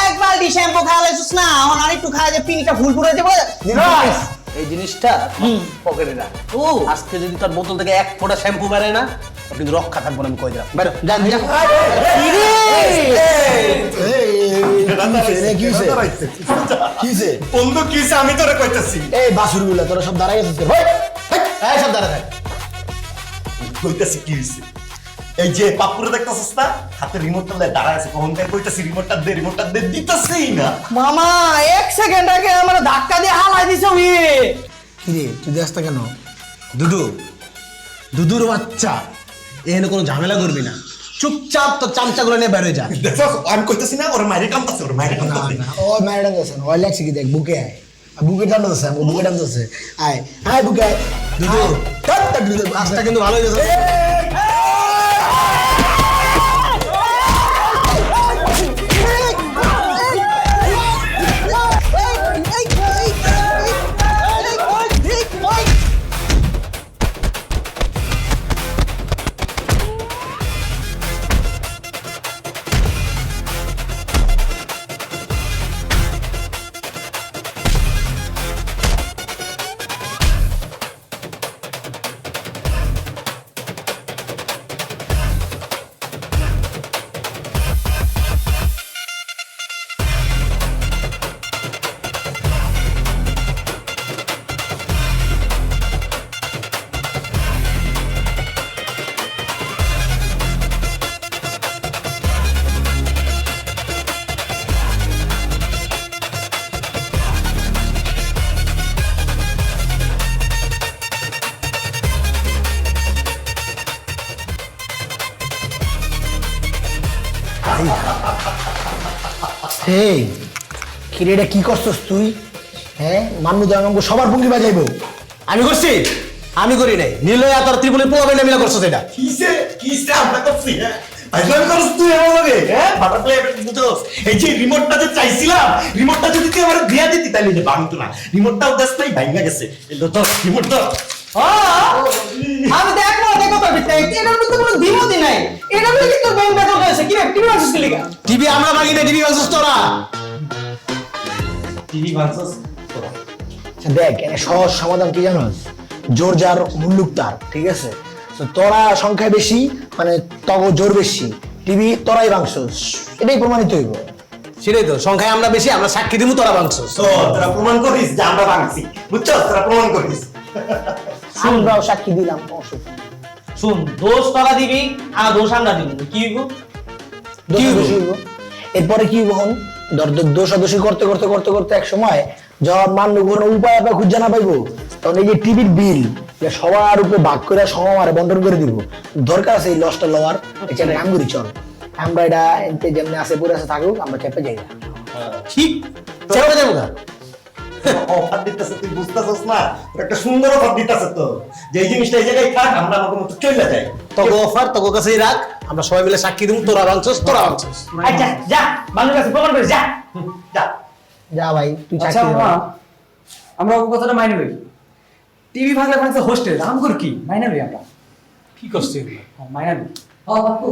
এক বালতি শ্যাম্পু খাওয়ালাইছিস না, এখন আরেকটু খাওয়া যায়, পিনিটা ফুল পুরে যাবো। এই জিনিসটা পকেটে রাখ। ও আজকে যদি তোর বোতল থেকে এক ফোঁটা শ্যাম্পু বেরে না, কিন্তু রক্ষা থাকবো না, আমি কই দিলাম। বাইরে যা যা। বন্ধু কিসে আমি তোরে কইতাছি। এই বাসুরগুলা তোরা সব দাঁড়াই গেছিস ভাই, এই সব দাঁড়া থাক। কইতাছি কি হইছে? এই যে পাপুরে দেখতাছিস না, হাতে রিমোটটা লয়ে দাঁড়ায় আছে, কখন থেকে কইতাছি রিমোটটা দে দিতাছেই না। মামা 1 সেকেন্ড আগে আমার ধাক্কা দিয়ে হালাই দিছ ওই। কি রে তুই দেখছ কেন? দুদুর বাচ্চা, এখানে কোনো ঝামেলা করবি না, চুপচাপ তোর চামচাগুলো নিয়ে বের হয়ে যা। দেখো আমি কইতাছি না, ওর মাইরে কামতাছে, ওর মাইরে কামতাছে। ও ম্যাডাম আছে না, ওই লাগছে কি দেখ বুকে আয়, বুকে টান আছে, বুকে টান আছে, আয় আয় বুকে আয়। দুদু টাট টাট দুদু কাজটা কিন্তু ভালো হয়ে গেছে। এই কিরে এটা কি করছস তুই? হ্যাঁ মান্নু তো আমাকে সবার ভঙ্গি বাজাইবো। আমি করছি? আমি করি নাই, নিলয় আর তোর ত্রিপুলের পোলা মিলা করছো সেটা। কিসে আমরা করছি? হ্যাঁ আইসলাম করছ তুই আমার লগে, হ্যাঁ বাটারফ্লাই এফেক্ট বুঝছস? এই যে রিমোটটা যে চাইছিলাম, রিমোটটা যদি তুই আমার দিয়া দিতি তাহলে যে ভাঙতো না। রিমোটটাও দেশ নাই, ভাঙা গেছে। এলো তো রিমোট তো আমি দেখবো দেখো তো এটার মধ্যে কোনো দ্বিমতই নাই। এটার মধ্যে তো ব্যাংক ব্যাকআপ আছে, কি টিভি আসছে কি লাগা? টিভি আমরা ভাঙি না, টিভি ভাঙছস তোরা। টিভি ভাঙছস তোরা। দেখ এর সহজ সমাধান কি জানোস? জোর যার মুল্লুক তার, ঠিক আছে? তো তোরা সংখ্যায় বেশি, মানে তগো জোর বেশি, টিভি তোরাই ভাঙছস, এটাই প্রমাণিত হইব। সেটাই তো, সংখ্যায় আমরা বেশি, আমরা সাক্ষী দিব তোরা ভাঙছস। তো তোরা প্রমাণ করিস যে আমরা ভাঙছি, বুঝছস? তোরা প্রমাণ করিস। আমরাও সাক্ষী দিলাম। শুন, দোষ তোরা দিবি আর দোষ আমরা দিব, কি হইব? এরপরে কি হইব? দোষাদোষি করতে করতে করতে করতে এক সময় যখন মান্য কোনো উপায় আপনার খুঁজে না পাইবো, তখন এই যে টিভির বিল সবার উপরে ভাগ করে সমারে বন্ধন করে দিব। দরকার আছে এই লসটা লওয়ার, এটা কাম করি চল। আমরা এটা এনতে যেমনি আছে পড়ে আছে থাকুক, আমরা চেপে যাই না। ঠিক চেপে যাবো না। অফার দিতেছে, তুই বুঝতেছস না? একটা সুন্দর অফার দিতেছে তো, যে এই জিনিসটা এই জায়গায় থাক, আমরা আমাদের মতো চলে যাই। তোকে অফার তোকে কাছেই রাখ, আমরা সবাই মিলে সাক্ষী দিব তোরা ভাঙছস, তোরা ভাঙছস। আচ্ছা যা, বাংলার কাছে প্রমাণ করিস, যা যা যা ভাই তুই আচ্ছা চাকরি মামা, আমরা ওই কথাটা মাইনে লই। টিভি ভাঙলে ভাঙছে হোস্টেল, আমগর কি মাইনে লই আমরা? কি করছিস? মাইনে লই। ও বাপু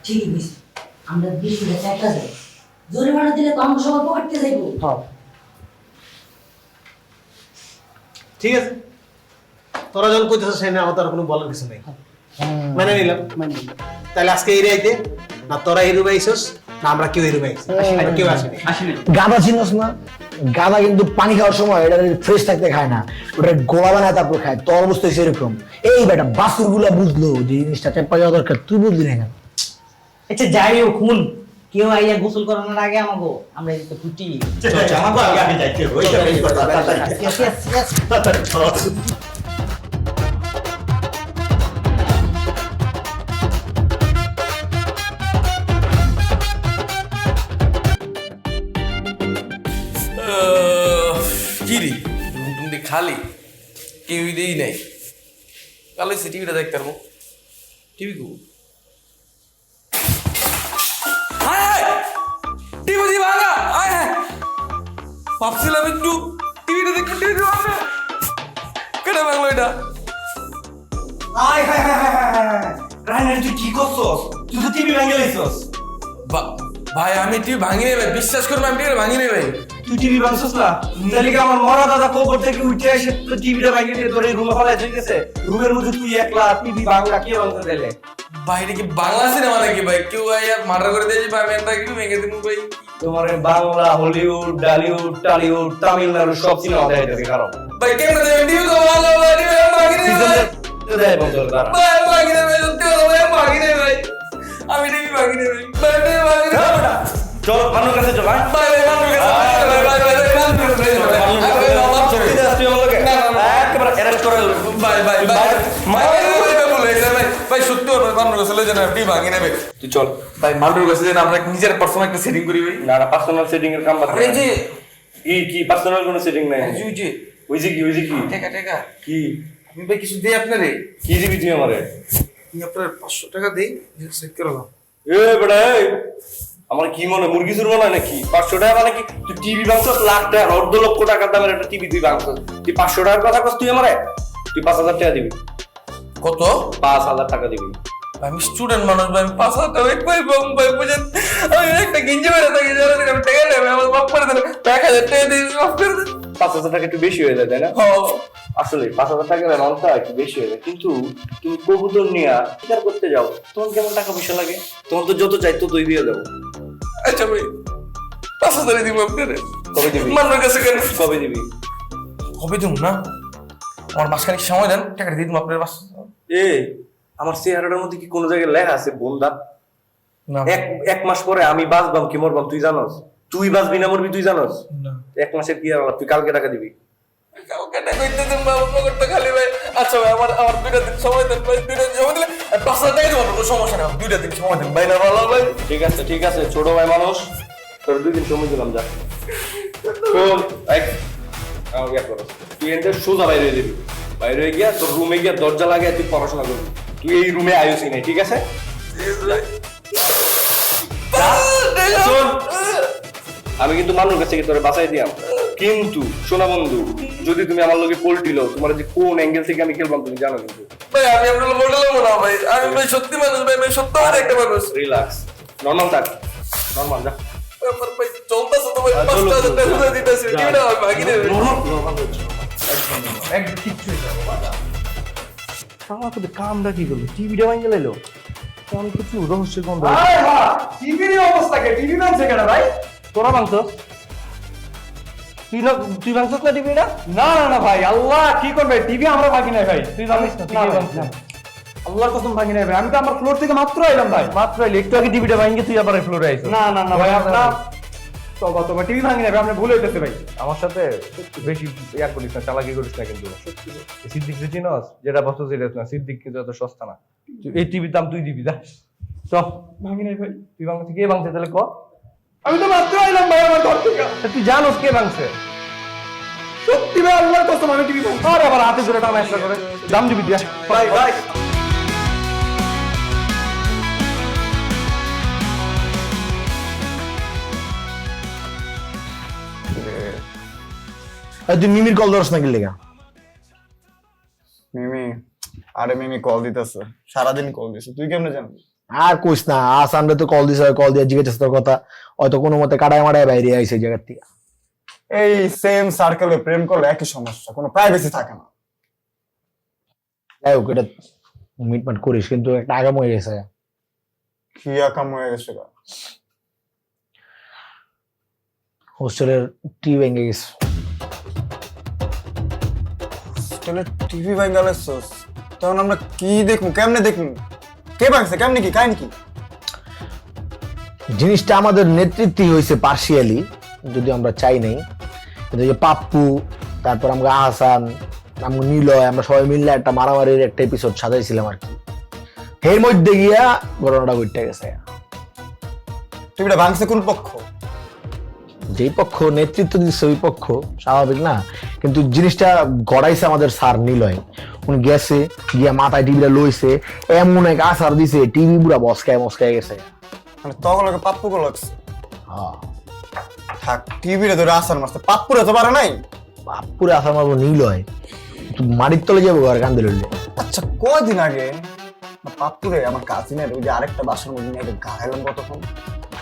ঠিকই বুঝছি, আমরা বিশুরে চাইটা যাই, জরিমানা দিলে তো আমরা সবার পকেটে যাইবো। হ্যাঁ ঠিক আছে, তোরা যখন কইতেছিস সেই না, আমার তার কোনো বলার কিছু নেই, মানে নিলাম। তাহলে আজকে এই রাইতে না তোরা এই রুমে আইছস, না আমরা কেউ এই রুমে আইছি, আমরা কেউ আসেনি। গাঁদা চিনস না? গাঁদা কিন্তু পানি খাওয়ার সময় এটা ফ্রেশ থাকতে খায় না, ওটা গোলা বানায় তারপর খায়। তোর অবস্থা হচ্ছে এরকম। এই বেটা বাসুর গুলা বুঝলো যে জিনিসটা চেপা যাওয়া দরকার, তুই বুঝলি না কেন? আচ্ছা যাই হোক, খুন কেউ আইয়া গোসল করানোর আগে আমাগো আমরা একটু ফুটি আমি যাইতে হবে, ওইটা বেশ কথা, তাড়াতাড়ি। কি রে, রুম টুম দিয়ে খালি, কেউই দেই নাই। কালো টিভিটা দেখতে পারবো, টিভি কো টিভি দি ভাঙা, আয় ভাবছিলাম একটু টিভিটা দেখতে টিভি ভাঙবে কেন ভাঙলো এটা রাইনার তুই কি করছস? তুই তো টিভি ভাঙে লাইছস। ভাই আমি টিভি ভাঙি নেই ভাই, বিশ্বাস করবো আমি টিভি ভাঙি নেই ভাই। তুই টিভি ভাঙছস না? তাহলে কি আমার মরা দাদা কবর থেকে উঠে এসে তো টিভিটা ভাঙে দিয়ে তোর এই রুমে ফেলাই চলে গেছে? রুমের মধ্যে তুই একলা টিভি ভাঙলা কে ভাঙতে দিলে? ভাই এটা কি বাংলা সিনেমা নাকি ভাই? কেউ ভাই মার্ডার করে দিয়েছে ভাই, আমি একটা একটু ভেঙে দিব ভাই। তোমার বাংলা, হলিউড, ডালিউড, টালিউড, তামিলনাড়ু সব সিনেমা দেখাইতেছে কারণ ভাই কেন দেবেন টিভি তো ভালো ভাই, টিভি ভাঙি নেই ভাই। দেয় বন্ধুর দ্বারা ভাই ভাঙি নেই ভাই, সত্যি কথা ভাই ভাঙি নেই ভাই, আমি টিভি ভাঙি নেই ভাই, ভাই টিভি ভাঙি নেই। চল মানুর কাছে চল। ভাই ভাই মানুর কাছে ভাই ভাই ভাই মানুর কাছে সত্যি দাস তুই আমাকে একেবারে অ্যারেস্ট করে দেব। ভাই ভাই ভাই ভাই সত্যি মানুর কাছে লয়ে যান, টিভি ভাঙি নেবে। তুই চল ভাই মানুর কাছে যান, আমরা নিজের পার্সোনাল একটা সেটিং করি ভাই। না না পার্সোনাল সেটিং এর কাম বাদ দে। এই যে কি পার্সোনাল কোনো সেটিং নাই। জি জি ওই যে কি টাকা টাকা কি আমি ভাই কিছু দেই আপনারে। কি দিবি তুই আমারে? আমি আপনার 500 টাকা দেই, চেক করলাম। এ বেটা এই আমার কি মনে মুরগি চুরবো না নাকি? 500 টাকা মানে কি? তুই টিভি ভাঙছস লাখ টাকা, অর্ধ লক্ষ টাকার দামের একটা টিভি তুই ভাঙছস। তুই 500 টাকার কথা কস তুই আমারে? তুই 5000 টাকা দিবি। কত? 5000 টাকা দিবি। আমি স্টুডেন্ট মানুষ ভাই, আমি 5000 টাকা ভাই ভাই বুঝেন, আমি একটা গিঞ্জি মেরে থাকি, যারা আমি টাকা নেবে আমার বাপ করে দেন, 1000 টাকা দিয়ে মাফ করে দেন। 5000 টাকা একটু বেশি হয়ে যায় তাই না? আসলে 5000 টাকার অ্যামাউন্টটা একটু বেশি হয়ে যায়, কিন্তু তুমি কবুতর নিয়ে শিকার করতে যাও তোমার কেমন টাকা পয়সা লাগে? তোমার তো যত চাই ততই দিয়ে দেবো। আচ্ছা ভাই 5000 দিব আপনারে। কবে দিবি? মানুষের কাছে কেন? কবে দিবি? কবে দিব না, আমার মাসখানেক সময় দেন, টাকা দিয়ে দিব আপনার। এ আমার চেহারাটার মধ্যে কি কোনো জায়গায় লেখা আছে বন্ধা? এক মাস পরে আমি বাঁচবাম কি মরবাম তুই জানোস? তুই বাঁচবি না মরবি তুই জানোস? এক মাসের কি আর তুই কালকে টাকা দিবি। কালকে টাকা কইতে দেন বাবা, পকেটটা খালি ভাই। আচ্ছা ভাই আমার 2টা দিন সময় দেন ভাই, 2টা দিন সময় দিলে 5000 টাকা দিব, কোনো সমস্যা না, 2টা দিন সময় দেন ভাই। না ভালো ভাই, ঠিক আছে ছোট ভাই মানুষ, তোর 2 দিন সময় দিলাম যা। শোন আমাকে এক করো, তুই এনতে সোজা বাইরে হয়ে যাবি, বাইরে হয়ে গিয়া তোর রুমে গিয়া দরজা লাগায় তুই পড়াশোনা করবি। তুই এই রুমে আইওসি নাই, ঠিক আছে? শোন আমি কিন্তু মানুষ কাছে তোরে বাঁচাই দিয়াম, কিন্তু শোনা বন্ধু যদি তুমি আমার লগে পোল্ট্রি লো, তোমার যে কোন অ্যাঙ্গেল থেকে আমি খেলবাম তুমি জানো কিন্তু। ভাই আমি আপনার বললাম না ভাই, আমি ভাই সত্যি মানুষ ভাই, আমি সত্যি একটা মানুষ। রিল্যাক্স, নরমাল থাক, নরমাল যা। আমার ভাই চলতেছে তো ভাই, 5000 টাকা দিয়ে দিতেছি, টিভিটা ভাগি দেবে। একদম ঠিক হয়ে যাবে বাবা। সারা তো কামটা কি করলো? টিভিটা ভাঙে লাইলো। আমি কিছু রহস্যের গন্ধ। আরে বাহ, টিভির অবস্থা কে? টিভি ভাঙছে কেন ভাই? তোরা ভাঙছস? তুই ভাঙছস না টিভিটা? না না না ভাই, আল্লাহ কি করবে? টিভি আমরা ভাঙি নাই ভাই, তুই জানিস না? তুই ভাঙছিস? আল্লাহর কসম ভাঙি নাই ভাই, আমি তো আমার ফ্লোর থেকে মাত্র এলাম ভাই। মাত্র এলে একটু আগে টিভিটা ভাঙিয়ে তুই আবার ফ্লোরে আইছিস। না না না ভাই, আপনার তো গত টিভি ভাঙি নাই ভাই, আপনি ভুল হইতেছে ভাই। আমার সাথে বেশি ইয়া করিস না, চালাকি করিস না কিন্তু। সিদ্দিক চিনস? যেটা বস্তু সিরিয়াস না, সিদ্দিক কিন্তু এত সস্তা না। এই টিভির দাম তুই দিবি, যা চল। ভাঙি নাই ভাই। তুই ভাঙছিস? কে ভাঙছে তাহলে ক? আমি তো মাত্র এলাম ভাই আমার ঘর থেকে। তুই জানোস কে ভাঙছে? সত্যি ভাই আল্লাহর কসম আমি টিভি ভাঙছি। আরে আবার হাতে ধরে টানা একটা করে দাম দিবি দিয়া। ভাই ভাই তুই মিমির কল ধরস নাকি লেগা? মিমি, আরে মিমি কল দিতেছে, সারাদিন কল দিছে, তুই কেমনে জানবি? আর কইস না, আসামরে তো কল দিছে, কল দিয়ে জিজ্ঞেস তোর কথা, হয়তো কোনো মতে কাটায় মারায় বাইরে আইছে জায়গা থেকে। এই সেম সার্কেলে প্রেম করলে একই সমস্যা, কোনো প্রাইভেসি থাকে না। যাই হোক, এটা মিটমাট করিস, কিন্তু একটা আগাম হয়ে গেছে। কি আকাম হয়ে গেছে গা? হোস্টেলের টিভি ভেঙে গেছে। হোস্টেলের টিভি ভাঙা গেছস? তখন আমরা কি দেখবো, কেমনে দেখবো? কে ভাঙছে, কেমনে কি কাহিনী কি? জিনিসটা আমাদের নেতৃত্বই হয়েছে পার্সিয়ালি, যদি আমরা চাই নাই। কিন্তু যে পাপ্পু, তারপর আমরা আহসান, আমরা নিলয়, আমরা সবাই মিললে একটা মারামারির একটা এপিসোড সাজাইছিলাম আর কি। এর মধ্যে গিয়া ঘটনাটা ঘটে গেছে। টিভিটা ভাঙছে কোন পক্ষ? যেই পক্ষ নেতৃত্ব দিচ্ছে ওই পক্ষ, স্বাভাবিক না? কিন্তু জিনিসটা গড়াইছে আমাদের স্যার নিলয়। উনি গেছে গিয়া মাথায় টিভিটা লইছে, এমন এক আসার দিছে, টিভি পুরা মস্কায় গেছে। মানে তখন পাপ্পু কো লাগছে। থাক টিভিতে ধরে আসার মারতে পাপ্পুরে তো পারে নাই। পুরো আসার মারবো নীল হয়, তুই মাটির তলে যাবো আর কান্দে লইলে। আচ্ছা কয়দিন আগে পাপ্পুরে আমার কাজিনের ওই যে আরেকটা বাসার মধ্যে নিয়ে গাড়াইলাম কতক্ষণ,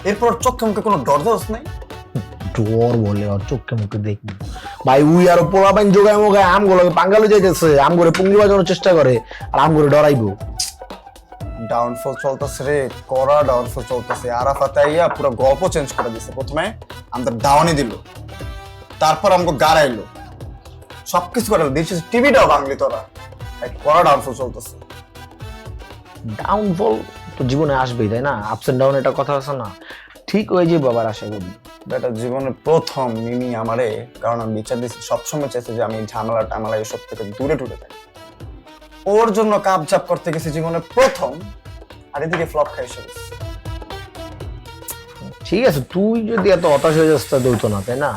এরপর চোখে মুখে কোনো ডর দোষ নাই। ডর বলে আর চোখে মুখে দেখবি ভাই, উই আরো পোলা বাইন যোগায় মোগায় আম গুলোকে পাঙ্গালো যাইতেছে, আম করে পুঙ্গি বাজানোর চেষ্টা করে আর আম করে ডরাইবো। ডাউনফল চলতেছে রে, কড়া ডাউনফল চলতেছে। আরাফাত আইয়া পুরো গল্প চেঞ্জ করে দিছে। প্রথমে আমাদের ডাউনই দিল, তারপর আমাকে গাড়াইলো, সবকিছু করে দিচ্ছে, টিভিটাও ভাঙলি তোরা। কড়া ডাউনফল চলতেছে। ডাউনফল তো জীবনে আসবেই তাই না, আপস এন্ড ডাউন এটা কথা আছে না, ঠিক হয়ে যাবে বাবার আশা করি। বেটা জীবনের প্রথম মিমি আমারে, কারণ আমি বিচার দিচ্ছি, সবসময় চাইছে যে আমি ঝামেলা টামেলা এসব থেকে দূরে টুরে থাকি। ওর জন্য কাপ ঝাপ করতে গেছি জীবনের প্রথম, আর এদিকে ফ্লপ খাই এসে গেছে। ঠিক আছে, তুই যদি এত হতাশ হয়ে যাস তা দৌতো না তাই না,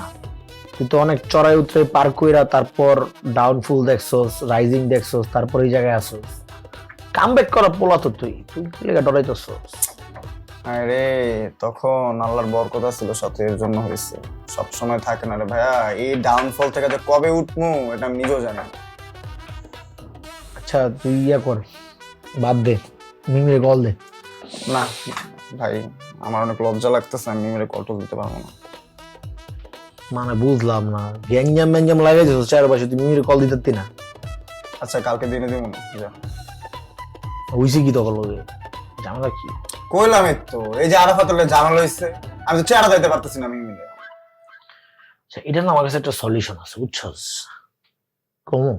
তুই তো অনেক চড়াই উতরে পার কইরা তারপর ডাউনফল দেখছস, রাইজিং দেখছস, তারপর এই জায়গায় আসছস, কামব্যাক করা পোলা তো তুই লেগে ডরাইতেছস। আরে তখন আল্লাহর বরকত ছিল সাথে, এর জন্য হয়েছে, সব সময় থাকে না রে ভাইয়া। এই ডাউনফল থেকে যে কবে উঠমু এটা আমি নিজেও জানি না। আচ্ছা তুই ইয়া কর, বাদ দে, মিমিরে কল দে। না ভাই, আমার অনেক লজ্জা লাগতেছে, আমি মিমিরে কল টল দিতে পারবো না। মানে বুঝলাম না, গ্যাঞ্জাম ম্যাঞ্জাম লাগাইছিস চারপাশে, তুই মিমিরে কল দিতে না? আচ্ছা কালকে দিনে দিব না, যা। হইছে কি তখন লগে ঝামেলা কি? কইলাম তো, এই যে আরাফাতের ঝামেলা হয়েছে, আমি তো চেহারা দিতে পারতেছি না মিমিরে। আচ্ছা এটা না আমার কাছে একটা সলিউশন আছে বুঝছস। কমু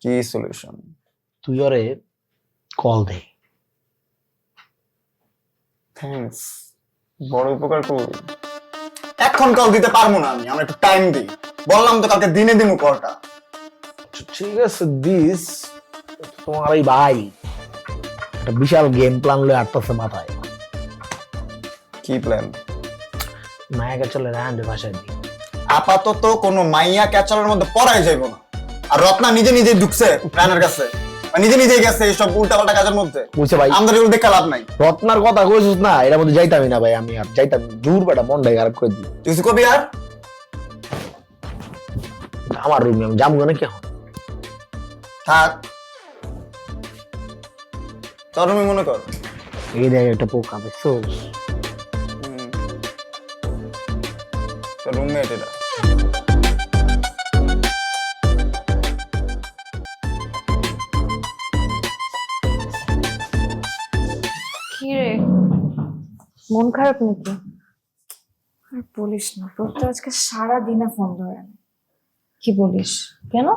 কি সলিউশন? তুই ওরে কল দে। থ্যাঙ্কস, বড় উপকার করবি। এখন কল দিতে পারবো না আমি, আমার একটু টাইম দিই। বললাম তো কালকে দিনে দিমু কলটা। ঠিক আছে দিস, তোমার এই ভাই একটা বিশাল গেম প্ল্যান লয়ে আটটাছে মাথায়। কি প্ল্যান? মায়া চলে রাহান্ডে ভাষায় দি। আপাতত কোনো মাইয়া ক্যাচারের মধ্যে পড়াই যাইব না। আর রত্না নিজে নিজে ঢুকছে প্ল্যানের কাছে, নিজে নিজে গেছে এইসব উল্টাপাল্টা কাজের মধ্যে। বুঝছে ভাই, আমাদের এগুলো দেখে লাভ নাই। রত্নার কথা কইছিস না, এর মধ্যে যাইতামই না ভাই, আমি আর যাইতাম জোর বেটা, মনটাই খারাপ করে দিই। তুই কবি আর আমার রুমে আমি যাবো না, কি এখন থাক, তোর রুমে মনে কর। এই দেখ একটা পোকা দেখছো, তোর রুমমেট এটা। কি রে, মন খারাপ নাকি? আর বলিস না, প্রত্যেক আজকে সারা দিনে ফোন ধরে না। কি বলিস? কেন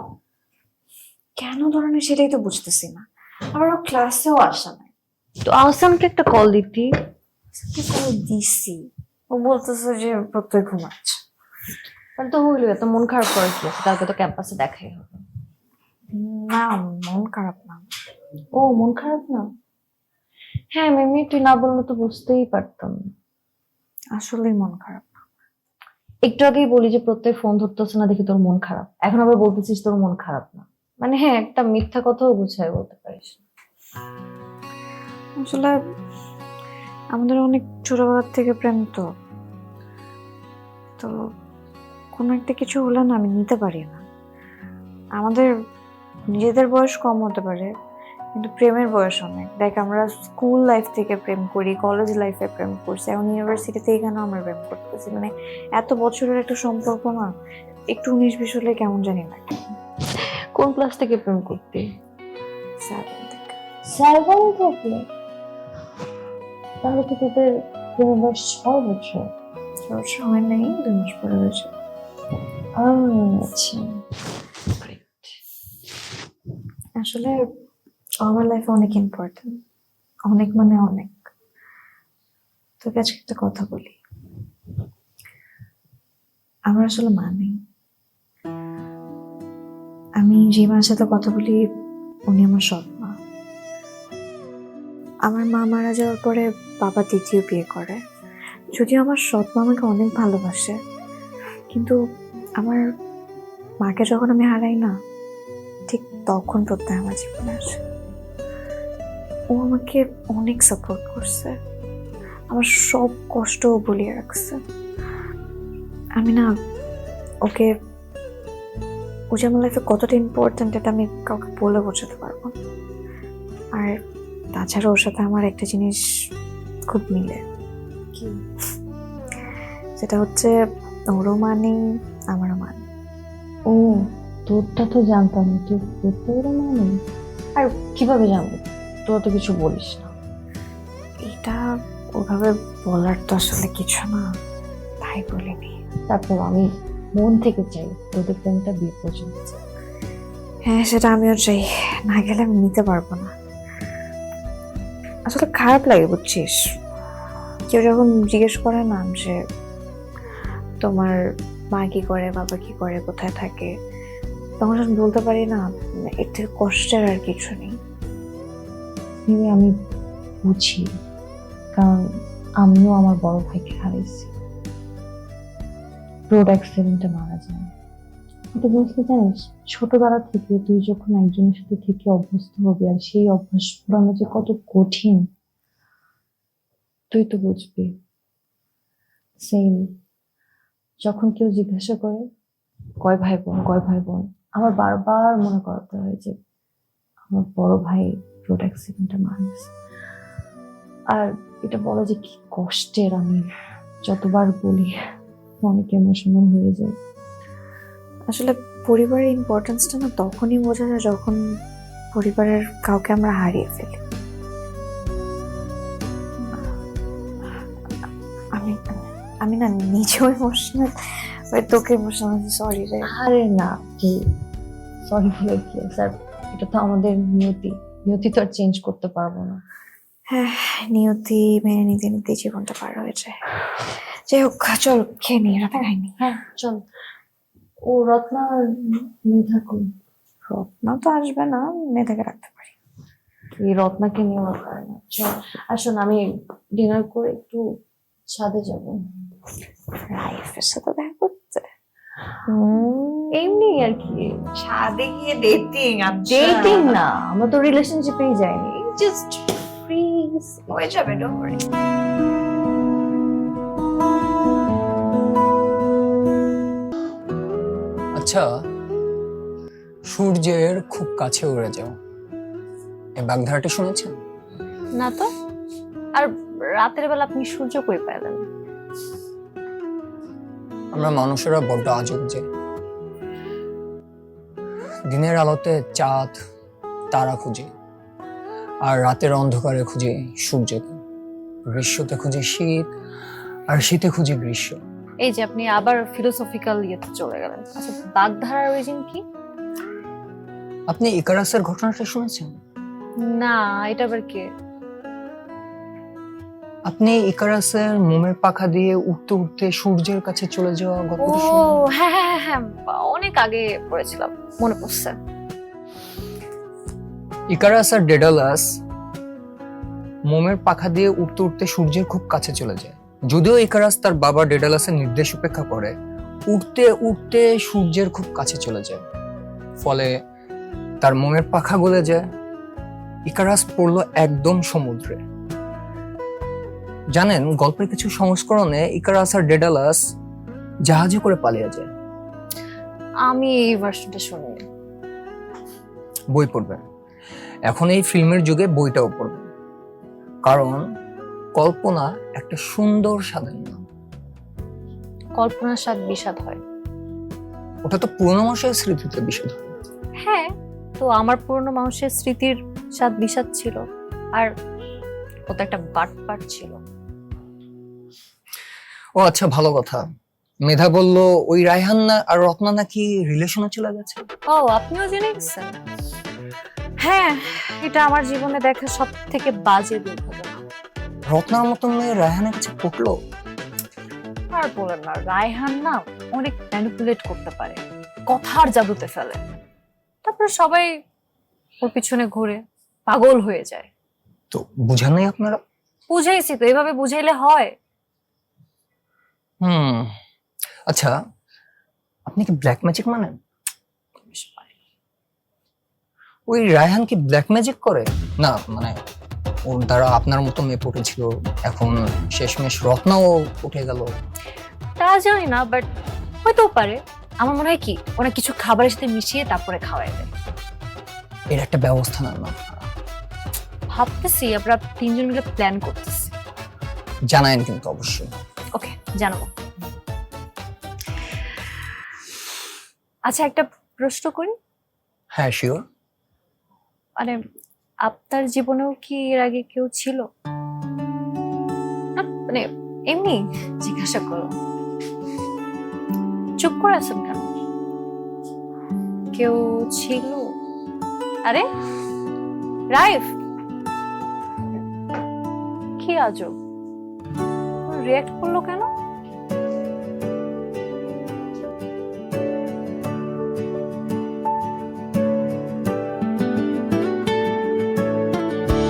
কেন ধরে না সেটাই তো বুঝতেছি না। আবার ও ক্লাসেও আসে না। তো আহসানকে একটা কল দিতি। কল দিছি, ও বলতেছে যে প্রত্যেক ঘুমাচ্ছে। তাহলে তো হইলো, এত মন খারাপ করে কি আছে? কালকে তো ক্যাম্পাসে দেখাই হবে। না মন খারাপ না। ও মন খারাপ না? হ্যাঁ মিমি, তুই না বললে তো বুঝতেই পারতাম। আসলেই মন খারাপ। একটু আগেই বলি যে প্রত্যেক ফোন ধরতেছে না দেখে তোর মন খারাপ, এখন আবার বলতেছিস তোর মন খারাপ না। মানে হ্যাঁ, একটা মিথ্যা কথাও গুছায় বলতে পারিস। আসলে আমাদের অনেক ছোটবেলার থেকে প্রেম, তো তো কোনো একটা কিছু হলে না আমি নিতে পারি না। আমাদের নিজেদের বয়স কম হতে পারে, কিন্তু প্রেমের বয়স অনেক। দেখ আমরা স্কুল লাইফ থেকে প্রেম করি, কলেজ লাইফে প্রেম করছি, এখন ইউনিভার্সিটিতে এখানেও আমরা প্রেম করতেছি। মানে এত বছরের একটা সম্পর্ক না, একটু 19-20 হলে কেমন জানি না। কোন ক্লাস থেকে প্রেম করতে? 7 থেকে। 7 থেকে? তাহলে তো তোদের প্রেমের বয়স 6 বছর। 6 বছর হয় নাই, 2 মাস পরে হয়েছে। আচ্ছা, আসলে আমার লাইফে অনেক ইম্পর্টেন্ট, অনেক মানে অনেক। তোকে আজকে একটা কথা বলি, আমার আসলে মা নেই। আমি যে মার সাথে কথা বলি উনি আমার সৎ মা। আমার মা মারা যাওয়ার পরে বাবা দ্বিতীয় বিয়ে করে। যদিও আমার সৎ মা আমাকে অনেক ভালোবাসে, কিন্তু আমার মাকে যখন আমি হারাই না, ঠিক তখন প্রত্যয় আমার জীবনে আসে। ও আমাকে অনেক সাপোর্ট করছে, আমার সব কষ্ট ভুলিয়ে রাখছে। আমি না ওকে, ও যে আমার লাইফে কতটা ইম্পর্ট্যান্ট এটা আমি কাউকে বলে বোঝাতে পারবো না। আর তাছাড়া ওর সাথে আমার একটা জিনিস খুব মিলে, কি সেটা হচ্ছে ওরও মানে আমারও মানে। ও তোরটা তো জানতাম, তোরটা ওরা মানে, আর কিভাবে জানবো? তোরা তো কিছু বলিস না। এটা ওভাবে বলার তো আসলে কিছু না, তাই বলিনি। তারপর আমি মন থেকে চাই তোদের প্রেমটা বিয়ে পর্যন্ত চাই। হ্যাঁ সেটা আমিও চাই, না গেলে আমি নিতে পারবো না। আসলে খারাপ লাগে বুঝছিস, কেউ যখন জিজ্ঞেস করে না যে তোমার মা কি করে, বাবা কি করে, কোথায় থাকে, তখন যখন বলতে পারি না, এর থেকে কষ্টের আর কিছু নেই। আমি বুঝি, কারণ আমিও আমার বড় ভাইকে হারাইছি, রোড অ্যাক্সিডেন্টে মারা যায়। এটা জিনিসটা জানিস, ছোটবেলা থেকে তুই যখন একজনের সাথে থেকে অভ্যস্ত হবি আর সেই অভ্যাস পুরানো যে কত কঠিন তুই তো বুঝবি। সেম যখন কেউ জিজ্ঞাসা করে কয় ভাই বোন, কয় ভাই বোন, আমার বারবার মনে করাতে হয় যে আমার বড় ভাই রোড অ্যাক্সিডেন্টে মারা গেছে। আর এটা বলা যে কি কষ্টের, আমি যতবার বলি অনেক ইমোশনাল হয়ে যায়। আসলে পরিবারের ইম্পর্টেন্সটা না তখনই বোঝা যায় যখন পরিবারের কাউকে আমরা হারিয়ে ফেলি। আমি না নিজেও ইমোশনাল, তোকে ইমোশনাল, সরি রে। আরে না, কি সরি বলে কি স্যার, এটা তো আমাদের নিয়তি, নিয়তি তো আর চেঞ্জ করতে পারবো না। হ্যাঁ নিয়তি মেনে নিতে নিতে জীবনটা পার হয়ে যায়। যাই হোক চল খেয়ে নি, রাতে খাইনি। হ্যাঁ চল। ও রত্না আর মেধা কই? রত্না তো আসবে না, মেধাকে রাখতে পারি। এই রত্নাকে নিয়ে আমার পারে না। চল আসুন, আমি ডিনার করে একটু ছাদে যাব। রাইফের সাথে দেখা করতে? এমনি আর কি, ছাদে গিয়ে ডেটিং? ডেটিং না, আমরা তো রিলেশনশিপেই যাইনি, জাস্ট ফ্রিজ হয়ে যাবে, ডোন্ট ওয়ারি। আচ্ছা, সূর্যের খুব কাছে উড়ে যাও, এই বাগধারাটি শুনেছেন? না তো। আর রাতের বেলা আপনি সূর্য কই পেলেন? আমরা মানুষেরা বড্ড আজব যে, দিনের আলোতে চাঁদ তারা খুঁজি, আর রাতের অন্ধকারে খুঁজি সূর্যকে, গ্রীষ্মতে খুঁজি শীত, আর শীতে খুঁজি গ্রীষ্ম। এই যে আপনি আবার ফিলোসফিক্যাল ইয়েতে চলে গেলেন। আচ্ছা, বাগধারার অরিজিন কি? আপনি ইকারাসের ঘটনাটা শুনেছেন? না, এটা আবার কে? আপনি ইকারাসের মোমের পাখা দিয়ে উঠতে উঠতে সূর্যের কাছে চলে যাওয়া ও গল্পটা শুনেছেন? হ্যাঁ হ্যাঁ হ্যাঁ, অনেক আগে পড়েছিলাম, মনে পড়ছে। ইকারাস আর ডেডালাস মোমের পাখা দিয়ে উঠতে উঠতে সূর্যের খুব কাছে চলে যায়। যদিও ইকারাস তার বাবা ডেডালাসের নির্দেশ উপেক্ষা করে, উঠতে উঠতে সূর্যের খুব কাছে চলে যায়, ফলে তার মোমের পাখা গলে যায়। ইকারাস পড়ল একদম সমুদ্রে। জানেন, গল্পের কিছু সংস্করণে ইকারাস আর ডেডালাস জাহাজে করে পালিয়ে যায়। আমি এই ভার্সনটা শুনিনি। বই পড়বেন, এখন এই ফিল্মের যুগে বইটাও পড়বেন, কারণ কল্পনা একটা সুন্দর স্বাদের নাম। কল্পনার স্বাদ বিষাদ হয়। ওটা তো পুরোনো মানুষের স্মৃতিতে বিষাদ হয়। হ্যাঁ, তো আমার পুরনো মানুষের স্মৃতির স্বাদ বিষাদ ছিল, আর ও তো একটা বাটপাট ছিল। ও আচ্ছা, ভালো কথা। মেধা বলল ওই রায়হান আর রত্না নাকি রিলেশনে চলে গেছে। ও, আপনিও জেনে গেছেন? হ্যাঁ, এটা আমার জীবনে দেখা সব থেকে বাজে দুর্ঘটনা। রত্নার মতো মেয়ে রায়হানের কাছে পড়লো? আর বলেন না, রায়হান না অনেক ম্যানিপুলেট করতে পারে, কথার জাদুতে ফেলে, তারপরে সবাই ওর পিছনে ঘুরে পাগল হয়ে যায়। তো বুঝান নাই আপনারা? বুঝাইছি তো, এভাবে বুঝাইলে হয়? আচ্ছা, আপনি কি ব্ল্যাক ম্যাজিক মানেন? ওই রায়হান কি ব্ল্যাক ম্যাজিক করে? না মানে ওর দ্বারা আপনার মতো মেয়ে পটেছিল, এখন শেষমেশ রত্নাও উঠে গেল। তা জানি না, বাট হয়তো পারে। আমার মনে হয় কি ওরা কিছু খাবারের সাথে মিশিয়ে তারপরে খাওয়াই দেয়। এর একটা ব্যবস্থা নেন না, ভাবতেছি আমরা তিনজন মিলে প্ল্যান করতেছি। জানায়েন কিন্তু অবশ্যই। ওকে, জানাবো। আচ্ছা, একটা প্রশ্ন করি। হ্যাঁ, শিওর। মানে আপনার জীবনেও কি এর আগে কেউ ছিল? না, মানে এমনি জিজ্ঞাসা করো। চুপ করে আছেন কেন? কেউ ছিল? আরে রাইফ, কি আজব রিয়াক্ট করলো কেন?